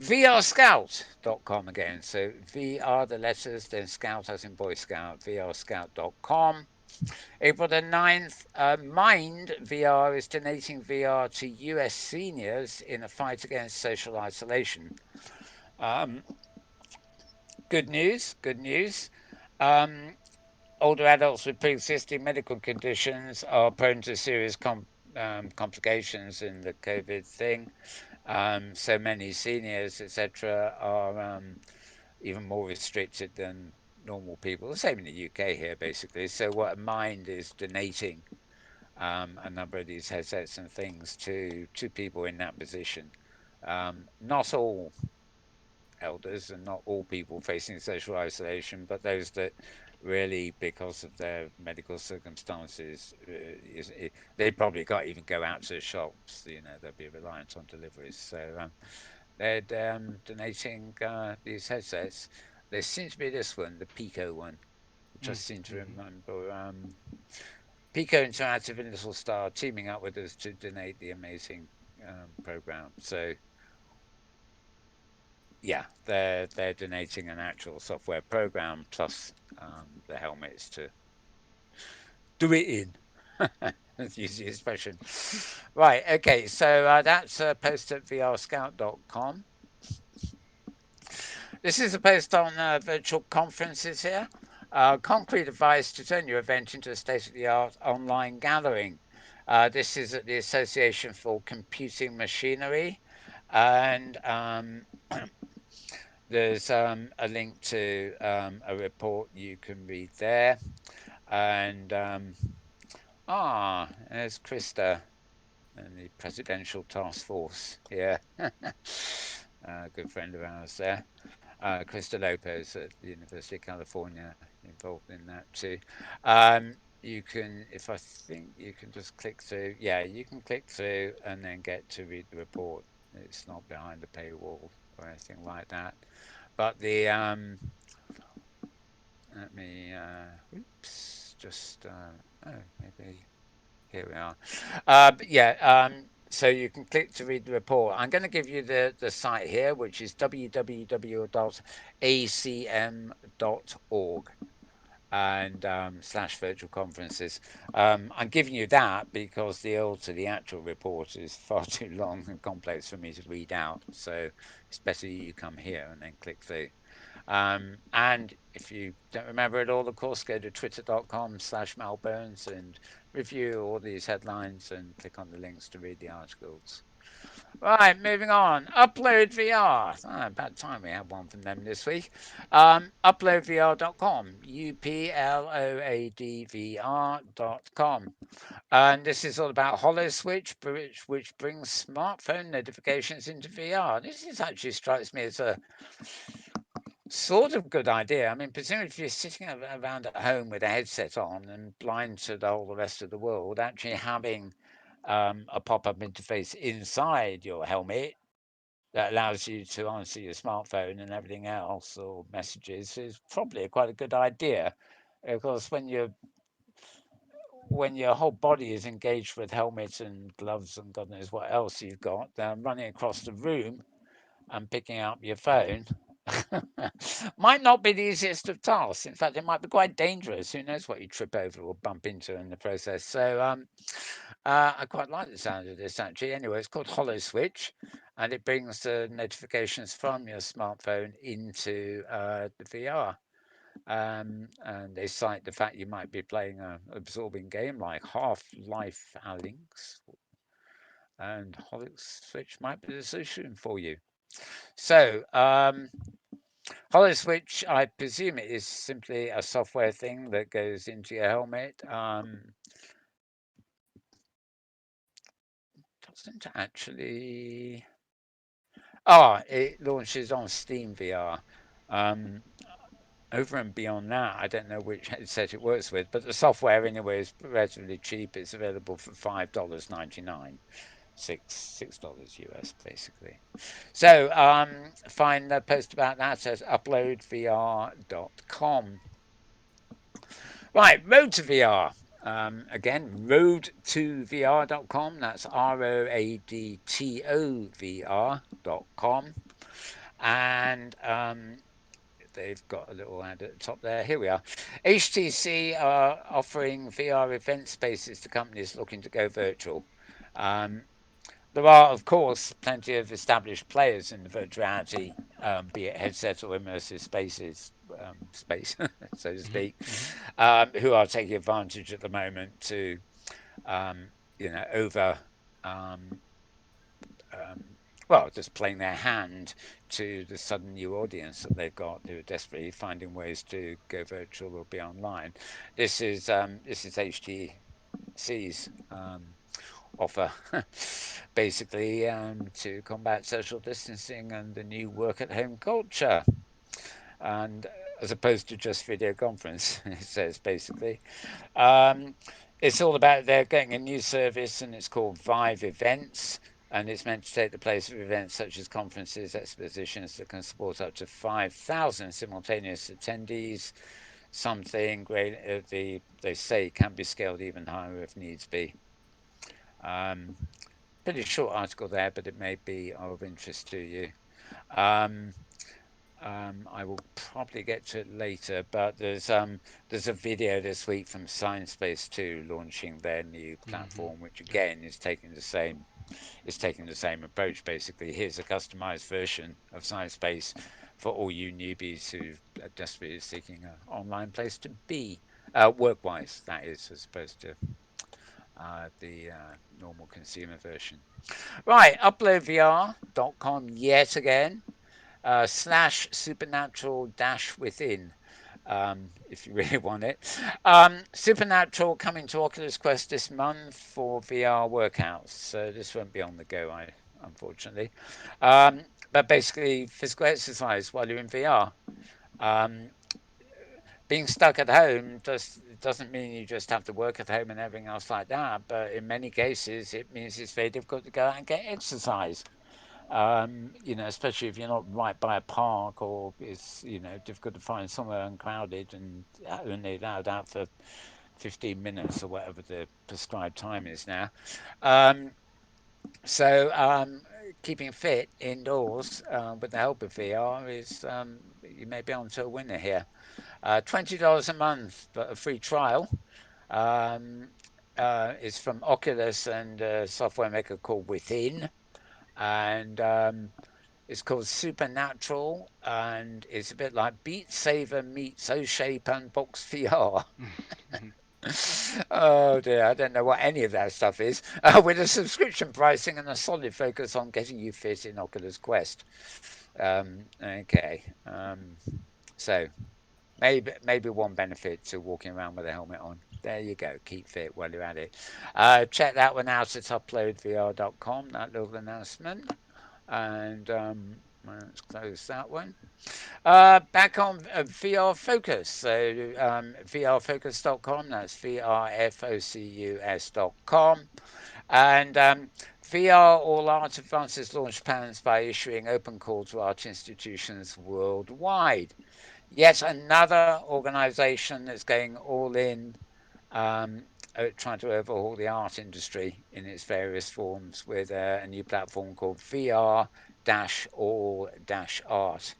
VRScout.com again. So VR the letters, then Scout as in Boy Scout. VRScout.com. April the 9th, Mind VR is donating VR to US seniors in a fight against social isolation. Um, Good news, good news. Um, Older adults with pre-existing medical conditions are prone to serious complications in the COVID thing. So many seniors, etc., are even more restricted than normal people. The same in the UK here, basically. So what Mind is donating a number of these headsets and things to people in that position. Not all elders and not all people facing social isolation, but those that really, because of their medical circumstances, they probably can't even go out to the shops. You know, they'll be reliant on deliveries. So they're donating these headsets. There seems to be this one, the Pico one, which I seem to Mm-hmm. remember. Pico Interactive and Little Star teaming up with us to donate the amazing program. So yeah, they're donating an actual software program plus the helmets to do it in. Let's use the expression. Right, okay, so that's a post at vrscout.com. This is a post on virtual conferences here. Concrete advice to turn your event into a state of the art online gathering. This is at the Association for Computing Machinery. And there's a link to a report you can read there. And there's Krista and the Presidential Task Force here. Good friend of ours there. Krista Lopez at the University of California involved in that too. You can, if I think you can just click through, yeah, you can click through and then get to read the report. It's not behind a paywall or anything like that. But the let me oops, just oh maybe here we are. But yeah, so you can click to read the report. I'm going to give you the site here, which is www.acm.org and slash virtual conferences. I'm giving you that because the actual report is far too long and complex for me to read out. So it's better you come here and then click through. And if you don't remember it all, of course, go to twitter.com/malbones and review all these headlines and click on the links to read the articles. Right, moving on. Upload VR. About time we had one from them this week. Uploadvr.com. uploadvr.com. And this is all about HoloSwitch, which brings smartphone notifications into VR. This is actually strikes me as a sort of good idea. I mean, presumably if you're sitting around at home with a headset on and blind to the rest of the world, actually having a pop-up interface inside your helmet that allows you to answer your smartphone and everything else or messages is probably quite a good idea. Of course, when your whole body is engaged with helmets and gloves and God knows what else you've got, running across the room and picking up your phone might not be the easiest of tasks. In fact, it might be quite dangerous. Who knows what you trip over or bump into in the process? So I quite like the sound of this actually. Anyway, it's called HoloSwitch, and it brings the notifications from your smartphone into the VR. And they cite the fact you might be playing an absorbing game like Half-Life Alyx, and HoloSwitch might be the solution for you. So, HoloSwitch, I presume it is simply a software thing that goes into your helmet. Doesn't actually. Oh, it launches on Steam VR. Um, Over and beyond that, I don't know which headset it works with, but the software anyway is relatively cheap. It's available for $5.99, $6 US basically. So find the post about that at uploadvr.com. Right, Road to VR. Again, road2vr.com. That's ROADTOVR.com. And they've got a little ad at the top there. Here we are. HTC are offering VR event spaces to companies looking to go virtual. Um, there are, of course, plenty of established players in the virtual reality, be it headset or immersive space, so to Mm-hmm. speak, Mm-hmm. who are taking advantage at the moment to, um, over, um, um, well, just playing their hand to the sudden new audience that they've got who are desperately finding ways to go virtual or be online. This is HTC agencies offer, basically, to combat social distancing and the new work at home culture. And as opposed to just video conference, it says basically. Um, it's all about they're getting a new service and it's called Vive Events. And it's meant to take the place of events such as conferences, expositions that can support up to 5,000 simultaneous attendees. Something great, they say can be scaled even higher if needs be. Um, Pretty short article there, but it may be of interest to you. Um, I will probably get to it later, but there's a video this week from Sciencebase 2 launching their new Mm-hmm. platform, which Yeah. again is taking the same approach. Basically, here's a customized version of Sciencebase for all you newbies who are desperately seeking an online place to be, work-wise, that is, as opposed to the normal consumer version. Right, uploadvr.com yet again. Slash supernatural dash within, if you really want it. Supernatural coming to Oculus Quest this month for VR workouts. So this won't be on the go, unfortunately. Um, but basically, physical exercise while you're in VR. Um, Being stuck at home doesn't mean you just have to work at home and everything else like that. But in many cases, it means it's very difficult to go out and get exercise. Especially if you're not right by a park or it's, difficult to find somewhere uncrowded and only allowed out for 15 minutes or whatever the prescribed time is now. Um, so keeping fit indoors with the help of VR is you may be onto a winner here. $20 a month, but a free trial. Um, is from Oculus and a software maker called Within. And it's called Supernatural, and it's a bit like Beat Saber meets O Shape Unbox VR. Mm-hmm. Oh dear, I don't know what any of that stuff is. With a subscription pricing and a solid focus on getting you fit in Oculus Quest. Okay, so maybe one benefit to walking around with a helmet on. There you go. Keep fit while you're at it. Check that one out at uploadvr.com. That little announcement. And let's close that one. Back on VR Focus. So vrfocus.com. That's vrfocus.com. And VR All Art advances launch plans by issuing open call to art institutions worldwide. Yet another organization that's going all in, trying to overhaul the art industry in its various forms with a new platform called VR all art.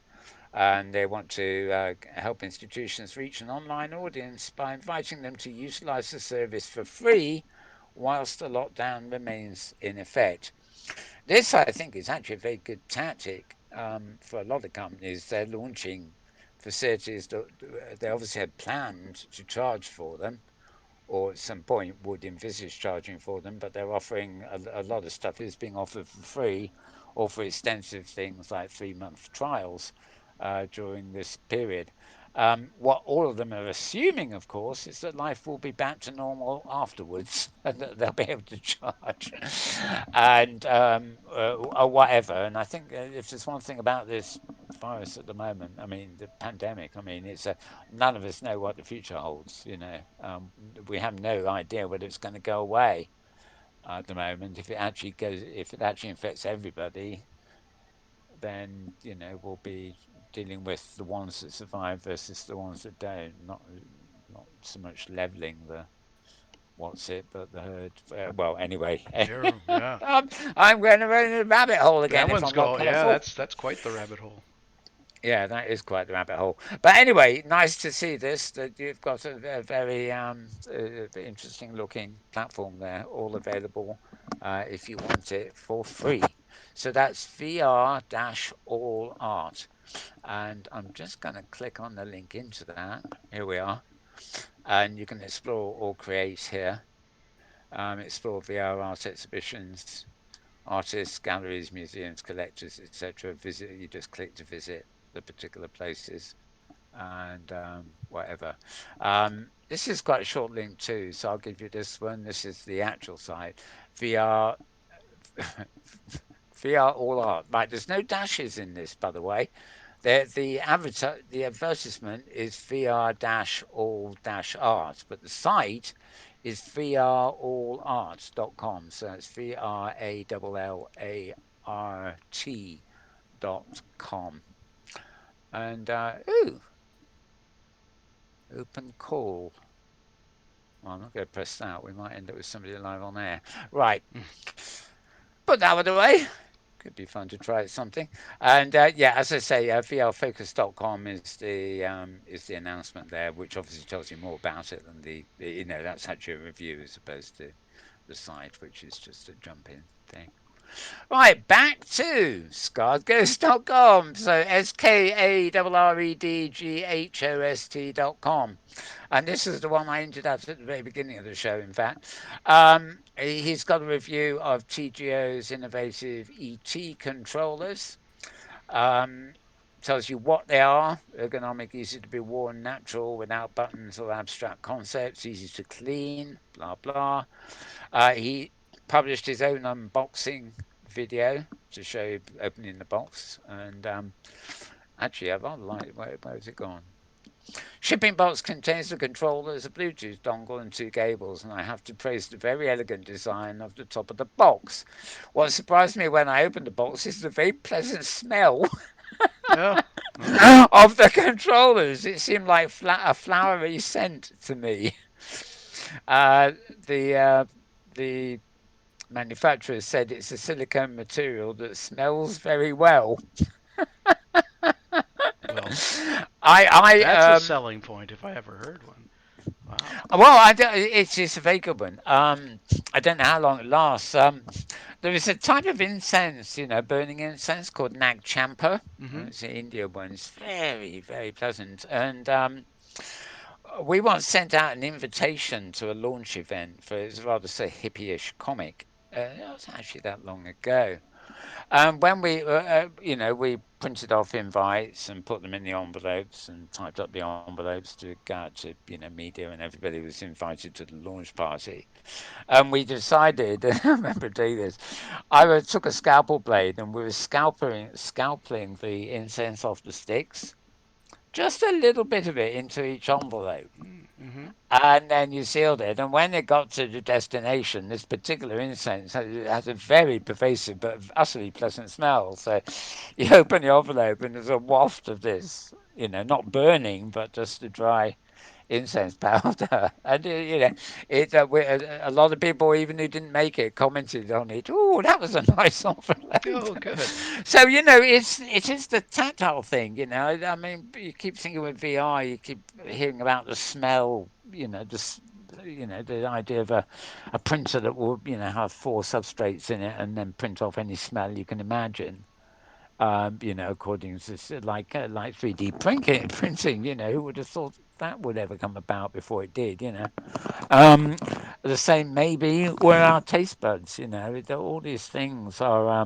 And they want to help institutions reach an online audience by inviting them to utilize the service for free whilst the lockdown remains in effect. This, I think, is actually a very good tactic for a lot of companies. They're launching facilities that they obviously had planned to charge for them, or at some point would envisage charging for them, but they're offering a lot of stuff is being offered for free or for extensive things like 3 month trials during this period. What all of them are assuming, of course, is that life will be back to normal afterwards and that they'll be able to charge and or whatever. And I think if there's one thing about this virus at the moment, I mean, the pandemic, I mean, none of us know what the future holds. We have no idea whether it's going to go away at the moment. If it actually infects everybody, then we'll be dealing with the ones that survive versus the ones that don't. Not so much leveling the what's it, but the herd. Well, anyway, Yeah. I'm going around the rabbit hole That again if one's I'm not go. Yeah, careful. that's quite the rabbit hole. Yeah, that is quite the rabbit hole. But anyway, nice to see this. That you've got a very interesting looking platform there, all available if you want it for free. So that's VR all art, and I'm just going to click on the link into that. Here we are, and you can explore or create here. Explore VR art exhibitions, artists, galleries, museums, collectors, etc. Visit. You just click to visit the particular places and whatever. this is quite a short link too, so I'll give you this one. This is the actual site. VR VR all art. Right, there's no dashes in this, by the way. The advertisement is VR dash all dash art, but the site is vrallarts.com. So it's VRALLART.com. And open call. Well, I'm not going to press that. We might end up with somebody live on air. Right, put that out of the way. Could be fun to try something. And yeah, as I say, VRFocus.com is the announcement there, which obviously tells you more about it than that's actually a review as opposed to the site, which is just a jump in thing. Right, back to scardghost.com. So SKARREDGHOST.com. And this is the one I hinted at the very beginning of the show, in fact. He's got a review of TGO's innovative ET controllers. Um, Tells you what they are: ergonomic, easy to be worn, natural, without buttons or abstract concepts, easy to clean, blah, blah. He published his own unboxing video to show you opening the box. And actually, I rather like it. Where has it gone? Shipping box contains the controllers, a Bluetooth dongle, and two cables, and I have to praise the very elegant design of the top of the box. What surprised me when I opened the box is the very pleasant smell Oh, okay. of the controllers. It seemed like a flowery scent to me. Uh, the uh, the manufacturer said it's a silicone material that smells very well. Well, I that's a selling point if I ever heard one. Wow. Well, it's a very good one. I don't know how long it lasts. There is a type of incense, burning incense called Nag Champa. Mm-hmm. It's an Indian one. It's very, very pleasant. And we once sent out an invitation to a launch event for, it's rather say, hippie-ish comic. It was actually that long ago. When we printed off invites and put them in the envelopes and typed up the envelopes to go out to, media, and everybody was invited to the launch party. And we decided, I remember doing this, took a scalpel blade and we were scalping the incense off the sticks, just a little bit of it into each envelope. Mm-hmm. And then you sealed it. And when it got to the destination, this particular incense has a very pervasive but utterly pleasant smell. So you open the envelope and there's a waft of this, not burning, but just a dry incense powder. And, a lot of people, even who didn't make it, commented on it. Oh, that was a nice envelope. Oh, good. So it is the tactile thing. I mean, you keep thinking with VR, you keep hearing about the smell. The idea of a printer that will have four substrates in it and then print off any smell you can imagine. According to like 3D printing. Who would have thought that would ever come about before it did? Um, the same maybe were our taste buds. All these things are.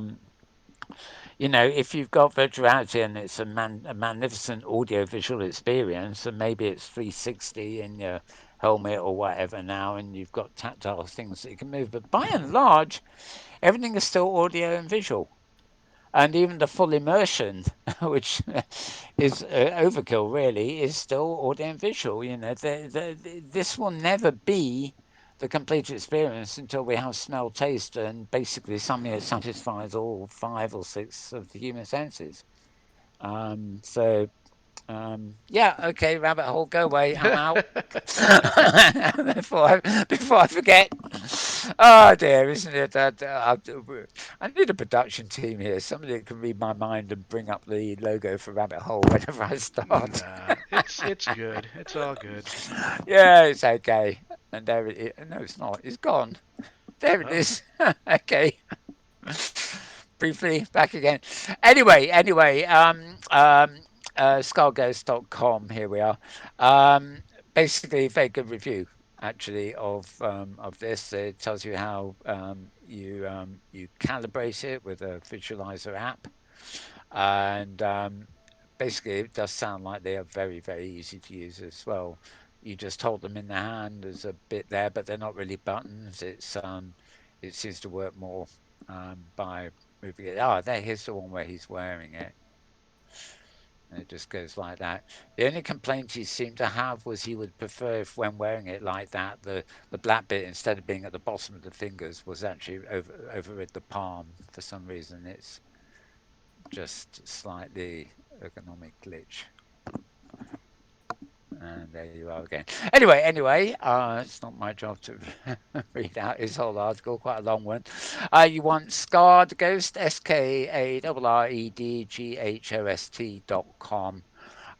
If you've got virtuality and it's a magnificent audio-visual experience, and maybe it's 360 in your helmet or whatever now, and you've got tactile things that you can move. But by and large, everything is still audio and visual. And even the full immersion, which is overkill, really, is still audio and visual. This will never be the complete experience until we have smell, taste, and basically something that satisfies all five or six of the human senses. So yeah, okay, rabbit hole, go away. I'm out. Before I forget. Oh dear, isn't it? I need a production team here. Somebody that can read my mind and bring up the logo for Rabbit Hole whenever I start. Nah, it's good. It's all good. Yeah, it's okay. And there it is. No, it's not. It's gone. There it Oh. is. Okay. Briefly back again. Anyway, skullghost.com. Here we are. Um, Basically, a very good review actually of this. It tells you how you calibrate it with a visualizer app, and basically it does sound like they are very, very easy to use as well. you just hold them in the hand. There's a bit there, but they're not really buttons. It seems to work more by moving it. Oh, there, here's the one where he's wearing it. And it just goes like that. The only complaint he seemed to have was he would prefer if, when wearing it like that, the black bit instead of being at the bottom of the fingers was actually over at the palm. For some reason, it's just slightly ergonomic glitch. And there you are again. Anyway, it's not my job to read out his whole article, quite a long one. You want Scarred Ghost, SKARREDGHOST.com.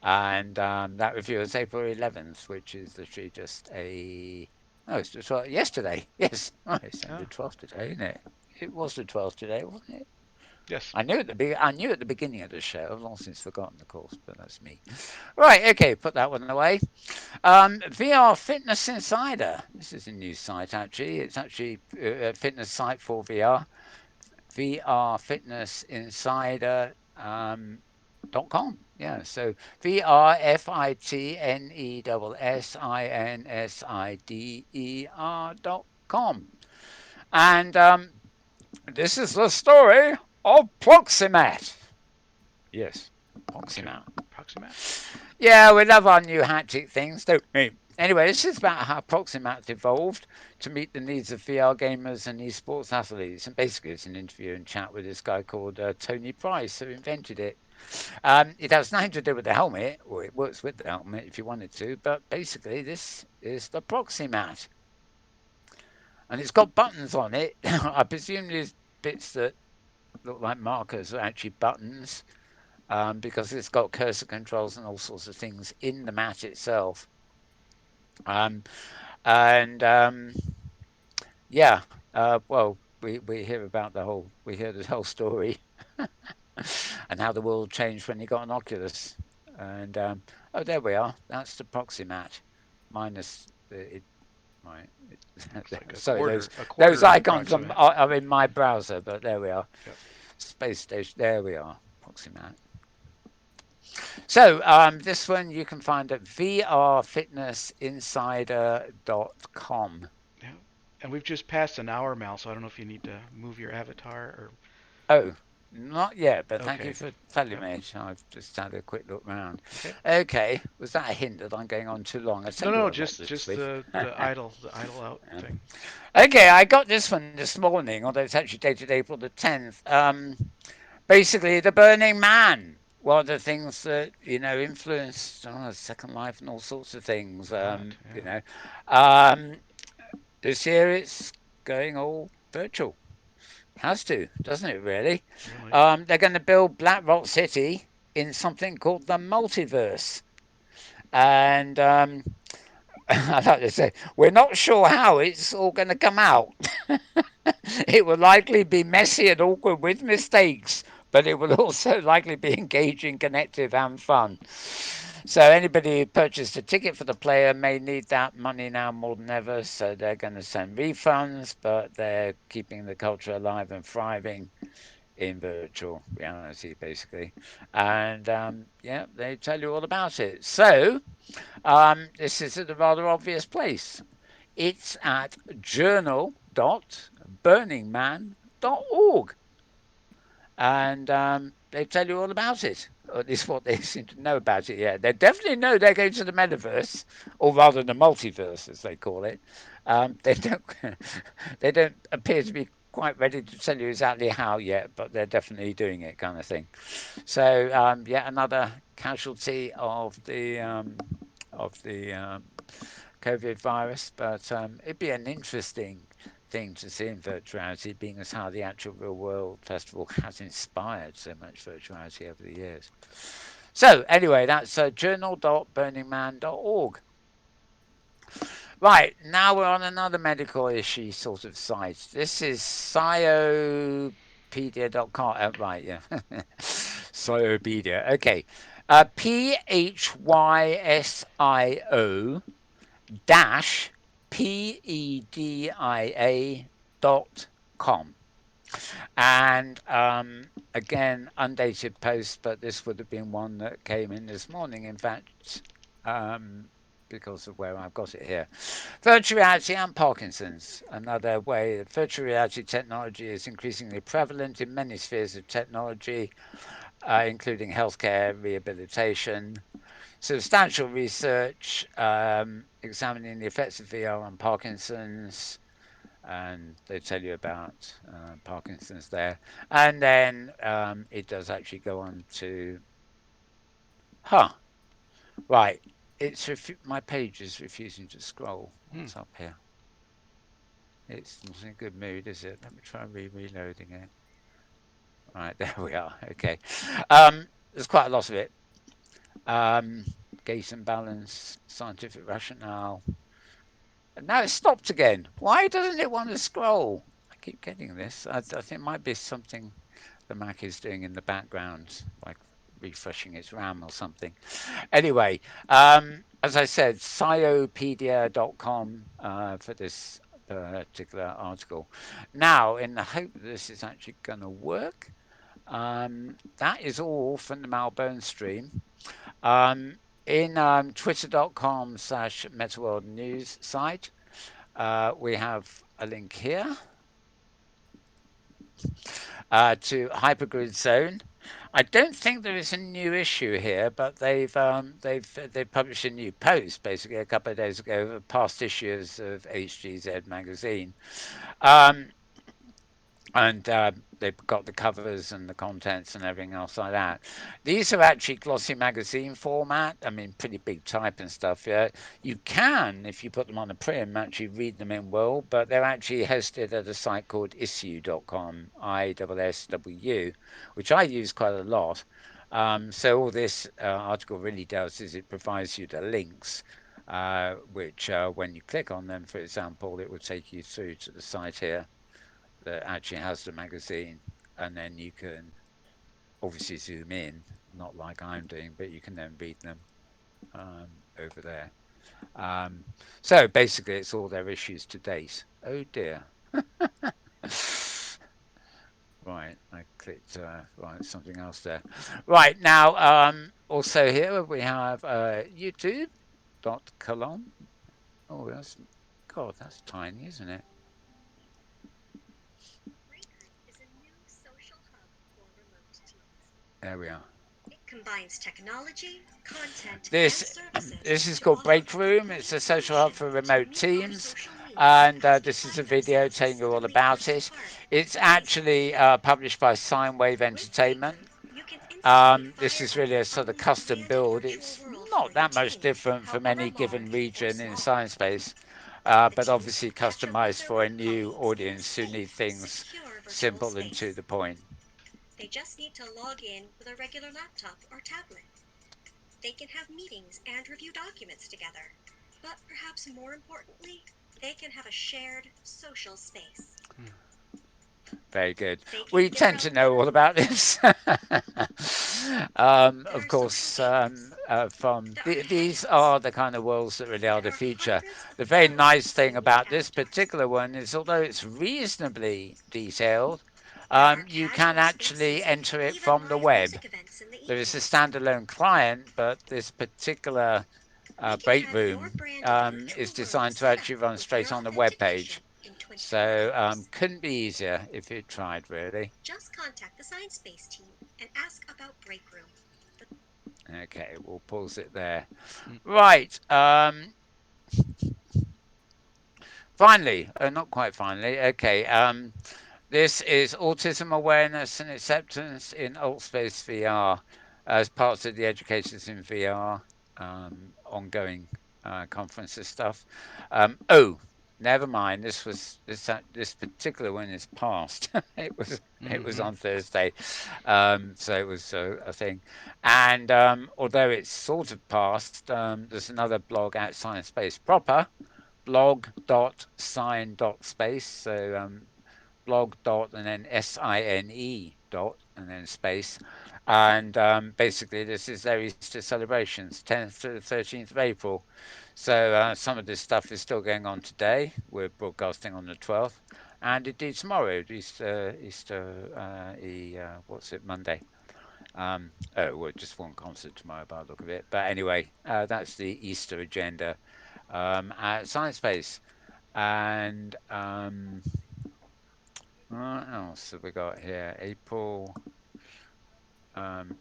And that review is April 11th, which is literally just a. Oh, it's just yesterday. Yes. Oh, it's only the Oh, 12th today, isn't it? It was the 12th today, wasn't it? yes. I knew at the beginning of the show. I've long since forgotten, of course, but that's me. Right, okay, put that one away. VR Fitness Insider. This is a new site, actually. It's actually a fitness site for VR. VR Fitness Insider. .com. Yeah, so VRFITNESSINSIDER.com. And this is the story of Proximat. Yes, Okay. Proximat. Proximat. Yeah, we love our new haptic things, don't we? Anyway, this is about how Proximat evolved to meet the needs of VR gamers and esports athletes. And basically, it's an interview and chat with this guy called Tony Price, who invented it. It has nothing to do with the helmet, or it works with the helmet if you wanted to, but basically, this is the Proximat. And it's got buttons on it. I presume these bits that look like markers are actually buttons because it's got cursor controls and all sorts of things in the mat itself. Um, and yeah, well, we hear about we hear the whole story and how the world changed when you got an Oculus. And oh, there we are. That's the Proximat minus it. Right. Looks like Sorry, a those quarter icons approximate. are in my browser, but there we are. Yep. Space station. There we are. Proximat. So this one you can find at vrfitnessinsider.com. Yeah. And we've just passed an hour, Mal, so I don't know if you need to move your avatar or. Oh, not yet, but thank you Okay. for telling Yep. me. I've just had a quick look round. Okay. Okay, was that a hint that I'm going on too long? I No, tell you no, a lot this just week. the idle out Um, thing. okay, I got this one this morning, although it's actually dated April the 10th. Basically, the Burning Man. One of the things that influenced Second Life and all sorts of things. A lot. Yeah. Um, this year it's going all virtual. Has to, doesn't it? Really. Really. They're going to build Black Rock City in something called the multiverse, and I like to say we're not sure how it's all going to come out. It will likely be messy and awkward with mistakes, but it will also likely be engaging, connected, and fun. So anybody who purchased a ticket for the player may need that money now more than ever. So they're going to send refunds, but they're keeping the culture alive and thriving in virtual reality, basically. And yeah, they tell you all about it. So this is at a rather obvious place. It's at journal.burningman.org. And they tell you all about it, or at least what they seem to know about it. Yeah, they definitely know they're going to the metaverse, or rather the multiverse, as they call it. They don't, they don't appear to be quite ready to tell you exactly how yet, but they're definitely doing it, kind of thing. So yet another casualty of the COVID virus, but it'd be an interesting thing to see in virtuality, being as how the actual real world festival has inspired so much virtuality over the years. So anyway, that's journal.burningman.org. Right, now we're on another medical issue sort of site. This is sciopedia.com. Right, yeah. Sciopedia. Okay. PHYSIO dash PEDIA dot com. And again, undated post, but this would have been one that came in this morning. In fact, um, because of where I've got it here. Virtual reality and Parkinson's. Another way that virtual reality technology is increasingly prevalent in many spheres of technology, including healthcare, rehabilitation. Substantial research examining the effects of VR on Parkinson's, and they tell you about Parkinson's there. And then it does actually go on to, huh, right. My page is refusing to scroll. Hmm. What's up here? It's not in a good mood, is it? Let me try reloading it. Right, there we are. Okay. There's quite a lot of it. Um, Gauge and balance, scientific rationale. And now it's stopped again. Why doesn't it want to scroll? I keep getting this. I think it might be something the Mac is doing in the background, like refreshing its RAM or something. Anyway, as I said, sciopedia.com for this particular article. Now, in the hope that this is actually going to work, that is all from the Malbone stream. In twitter.com/slash Metaworld News site, we have a link here to Hypergrid Zone. I don't think there is a new issue here, but they've published a new post basically a couple of days ago of past issues of HGZ magazine. Um, and they've got the covers and the contents and everything else like that. These are actually glossy magazine format. I mean, pretty big type and stuff. Yeah, you can, if you put them on a prim, actually read them in World, but they're actually hosted at a site called issue.com, ISSW, which I use quite a lot. So all this article really does is it provides you the links. Which, when you click on them, for example, it will take you through to the site here that actually has the magazine, and then you can obviously zoom in, not like I'm doing, but you can then read them over there. Um, so basically, it's all their issues to date. Oh dear. Right, I clicked right something else there. Right now, also here we have YouTube.colon. Oh, that's God, that's tiny, isn't it? There we are. This this is called Break Room. It's a social hub for remote teams, and this is a video telling you all about it. It's actually published by Sine Wave Entertainment. This is really a sort of custom build. It's not that much different from any given region in Sciencebase, but obviously customized for a new audience who need things simple and to the point. Hmm. Very good. We tend to know all about this. Of course, these are the kind of worlds that really are the future. The very nice thing about this particular one is, although it's reasonably detailed, you can actually enter it from the web. There is a standalone client, but this particular break room is designed to actually run straight on the web page. So couldn't be easier if you tried, really. Okay, we'll pause it there. Hmm. Right. Finally, not quite finally. Okay. This is autism awareness and acceptance in Altspace VR as parts of the Educators in VR ongoing conferences stuff. Oh, never mind. This particular one is past. It was Mm-hmm. on Thursday, so it was a thing. And although it's sort of past, there's another blog at Science Space proper blog.sine.space. So blog dot and then SINE dot and then space. And basically, this is their Easter celebrations, 10th to the 13th of April. So some of this stuff is still going on today. We're broadcasting on the 12th. And indeed tomorrow, what's it, Monday. Oh, well, just one concert tomorrow by the look of it. But anyway, that's the Easter agenda at Science Space. And what else have we got here?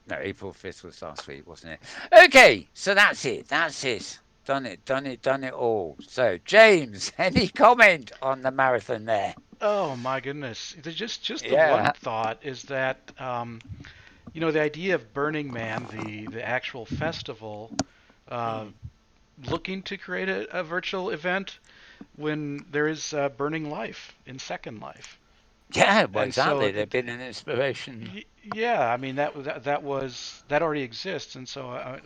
No, April 5th was last week, wasn't it? Okay, so that's it. That's it. Done it, done it, done it all. So, James, any comment on the marathon there? Oh my goodness! Just the one Yeah. thought is that the idea of Burning Man, the actual festival, uh, Mm. looking to create a virtual event when there is Burning Life in Second Life, Yeah, well, and so exactly. They've been an inspiration. yeah, I mean that already exists, and so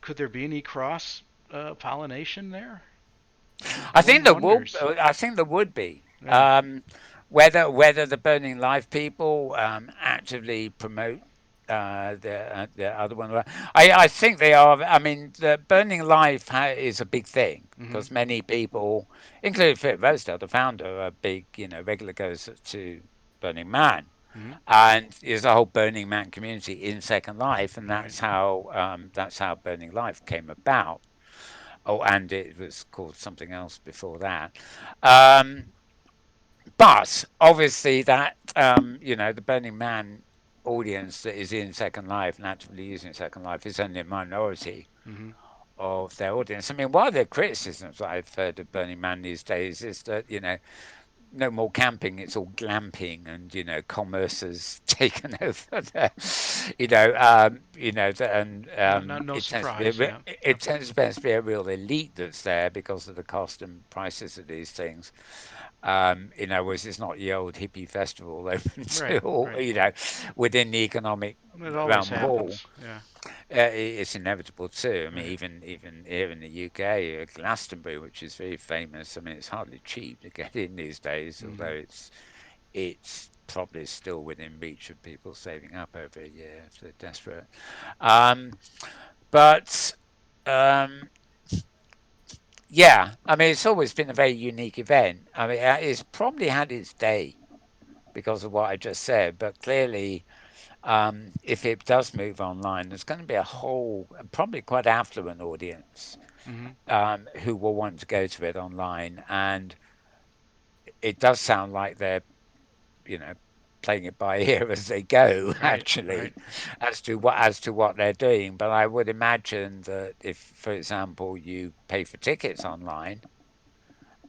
could there be any cross pollination there? I think One there will. wonders. I think there would be. Yeah. Whether the Burning Live people actively promote the other one, I think they are. I mean, the Burning Live is a big thing Mhm. because many people, including Philip Rosedale, the founder, a big regular goes to Burning Man. Mhm. And there's a whole Burning Man community in Second Life, and Right. that's how Burning Life came about. Oh, and it was called something else before that. Um, but obviously, the Burning Man audience that is in Second Life and actively using Second Life is only a minority Mhm. of their audience. I mean, one of the criticisms that I've heard of Burning Man these days is that, no more camping, it's all glamping, and commerce has taken over and No it tends to be surprise. Yeah. it Yep. tends to be a real elite that's there because of the cost and prices of these things. Whereas it's not the old hippie festival open Right. to all, Right. within the economic It always realm of all. happens. Yeah. It's inevitable too. I mean, Right. even here in the UK, Glastonbury, which is very famous. I mean, it's hardly cheap to get in these days, although Mhm. it's probably still within reach of people saving up over a year if they're desperate. Um, but um, yeah, I mean, it's always been a very unique event. I mean, it's probably had its day because of what I just said, but clearly, if it does move online, there's going to be a whole, probably quite affluent audience Mhm. who will want to go to it online, and it does sound like they're you know playing it by ear as they go Right. Right. actually as to what they're doing. But I would imagine that if, for example, you pay for tickets online,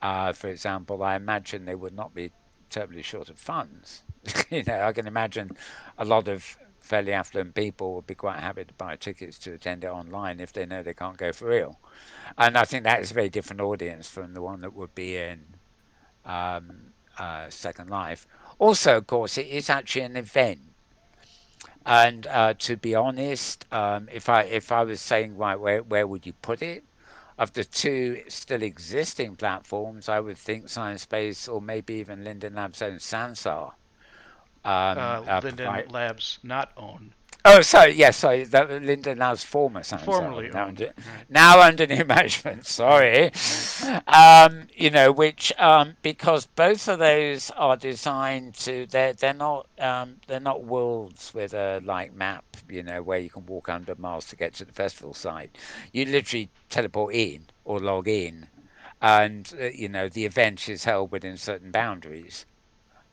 for example, I imagine they would not be terribly short of funds. I can imagine a lot of fairly affluent people would be quite happy to buy tickets to attend it online if they know they can't go for real. And I think that is a very different audience from the one that would be in Second Life. Also, of course, it is actually an event. And to be honest, if I was saying, right, where would you put it? Of the two still existing platforms, I would think Sciencebase or maybe even Linden Labs' own Sansar Linden provide. Labs not own, Oh, sorry, yes, sorry. Linden Labs' former Sansar, formerly owned. Right. now under new management. Right. Sorry, Right. which because both of those are designed to they're not worlds with a like map, where you can walk under miles to get to the festival site. You literally teleport in or log in, and the event is held within certain boundaries.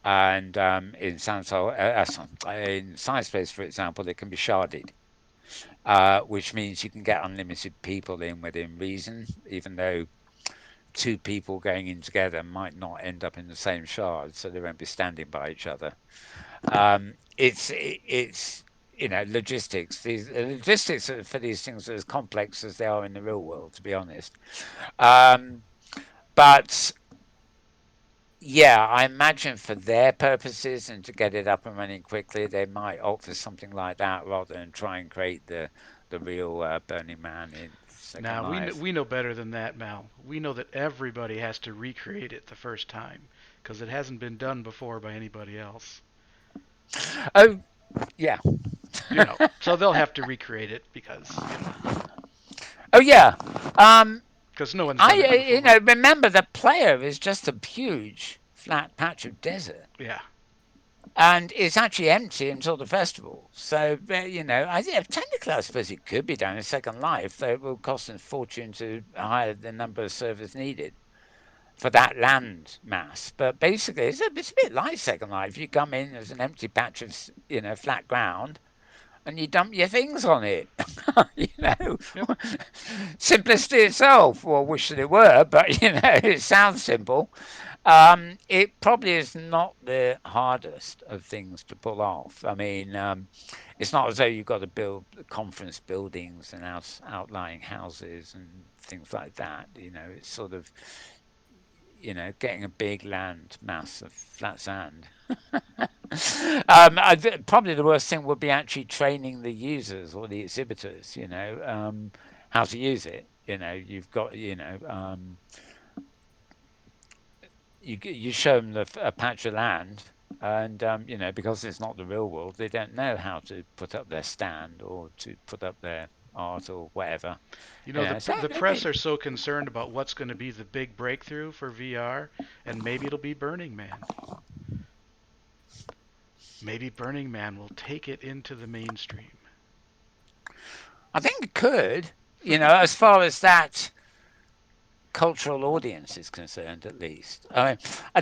And in Sciencebase, for example, it can be sharded, which means you can get unlimited people in within reason, even though two people going in together might not end up in the same shard, so they won't be standing by each other. It's logistics. These logistics for these things are as complex as they are in the real world, to be honest. Um, but yeah, I imagine for their purposes and to get it up and running quickly, they might opt for something like that rather than try and create the real Burning Man in Second Now Life. we know better than that, Mal. We know that everybody has to recreate it the first time because it hasn't been done before by anybody else. Oh yeah, So they'll have to recreate it because oh yeah. Um, because no one's I done it before. remember the player is just a huge flat patch of desert. Yeah. and it's actually empty until the festival. So, technically, I suppose it could be done in Second Life, though it will cost a fortune to hire the number of servers needed for that land mass. But basically, it's a bit like Second Life. You come in, there's an empty patch of, flat ground, and you dump your things on it. you know, Yep. Simplicity itself. Well, I wish that it were, but it sounds simple. It probably is not the hardest of things to pull off. I mean, it's not as though you've got to build conference buildings and outlying houses and things like that. It's sort of, getting a big land mass of flat sand. Probably the worst thing would be actually training the users or the exhibitors, how to use it. You've got, you show them a patch of land, and because it's not the real world, they don't know how to put up their stand or to put up their art or whatever. You know, So the press maybe are so concerned about what's going to be the big breakthrough for VR, and maybe it'll be Burning Man. Maybe Burning Man will take it into the mainstream. I think it could. As far as that cultural audience is concerned, at least. I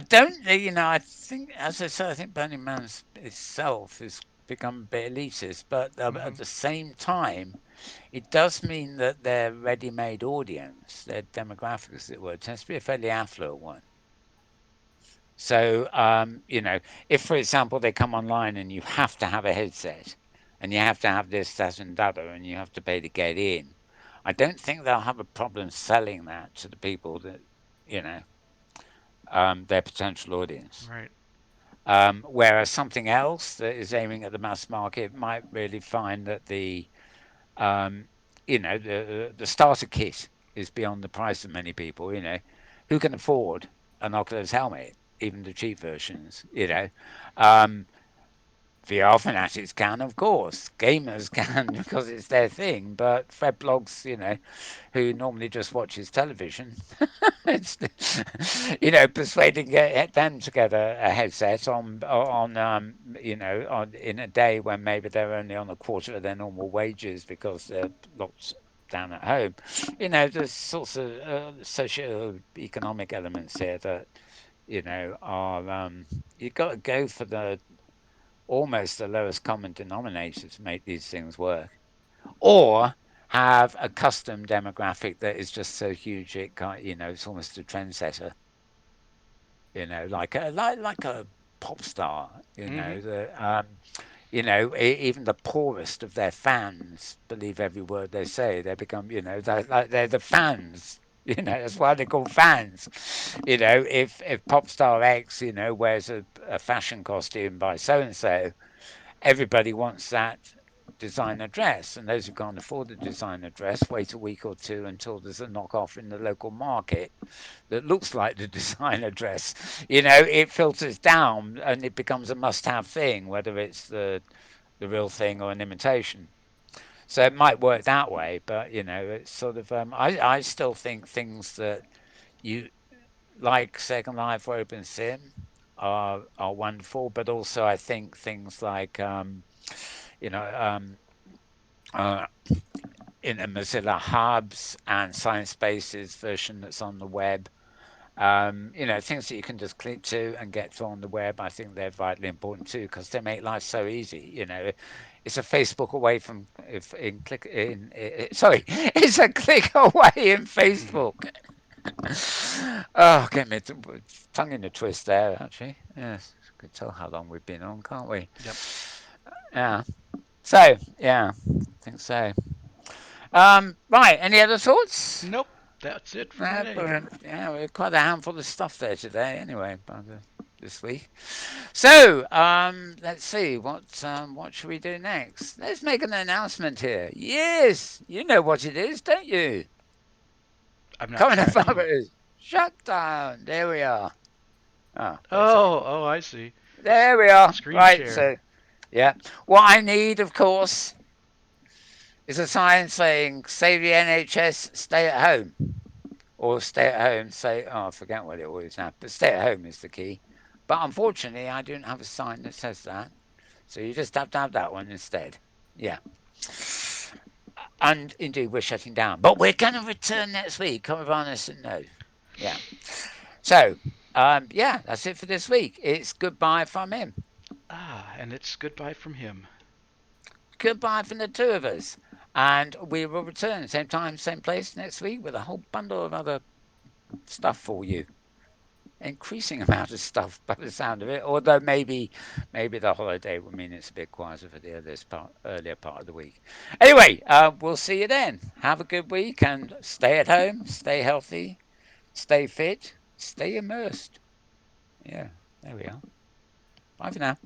don't, I think, as I said, I think Burning Man's itself has become a bit elitist, but Hmm. at the same time, it does mean that their ready-made audience, their demographic, as it were, tends to be a fairly affluent one. So, if, for example, they come online and you have to have a headset and you have to have this, that, and that, and you have to pay to get in, I don't think they'll have a problem selling that to the people that, you know, their potential audience. Right. Whereas something else that is aiming at the mass market might really find that um, the starter kit is beyond the price of many people. Who can afford an Oculus helmet, even the cheap versions? Um, VR fanatics can, of course. Gamers can because it's their thing. But Fred Blogs, who normally just watches television, it's, persuading them to get a headset in a day when maybe they're only on a quarter of their normal wages because they're locked down at home. There's sorts of socio-economic elements here that are you've got to go for the almost the lowest common denominator to make these things work, or have a custom demographic that is just so huge it can't, it's almost a trendsetter, like a pop star, Hmm. even the poorest of their fans believe every word they say. They become, they're the fans. That's why they're called fans. If pop star X, wears a fashion costume by so and so, everybody wants that designer dress, and those who can't afford the designer dress wait a week or two until there's a knockoff in the local market that looks like the designer dress. It filters down and it becomes a must-have thing, whether it's the real thing or an imitation. So it might work that way, but it's sort of I still think things that you like Second Life or Open Sim are wonderful, but also I think things like you know, uh, in the Mozilla Hubs and Science Spaces version that's on the web. Things that you can just click to and get to on the web. I think they're vitally important too because they make life so easy. It's a Facebook away from if in click in sorry, it's a click away in Facebook. Oh, get me tongue in a twist there. Actually, yes, could tell how long we've been on, can't we? Yep. Yeah. So yeah, I think so. Right. Any other thoughts? Nope. That's it for No, today. but yeah, we're quite a handful of stuff there today. Anyway, this week. So let's see what should we do next? Let's make an announcement here. Yes, you know what it is, don't you? I'm not Coming up, tracking. shut down. There we are. Oh, wait a second. Oh, I see. There we are. Screen Right. share. So yeah, what I need, of course, is a sign saying "Save the NHS, stay at home." Or stay at home, say, oh, I forget what it was now, but stay at home is the key. But unfortunately, I don't have a sign that says that. So you just have to have that one instead. Yeah. And indeed, we're shutting down. But we're going to return next week. Come with honest and no. Yeah. So, yeah, that's it for this week. It's goodbye from him. Ah, and it's goodbye from him. Goodbye from the two of us. And we will return same time, same place next week with a whole bundle of other stuff for you. Increasing amount of stuff by the sound of it. Although maybe the holiday will mean it's a bit quieter for the earlier part of the week. Anyway, we'll see you then. Have a good week and stay at home, stay healthy, stay fit, stay immersed. Yeah, there we are. Bye for now.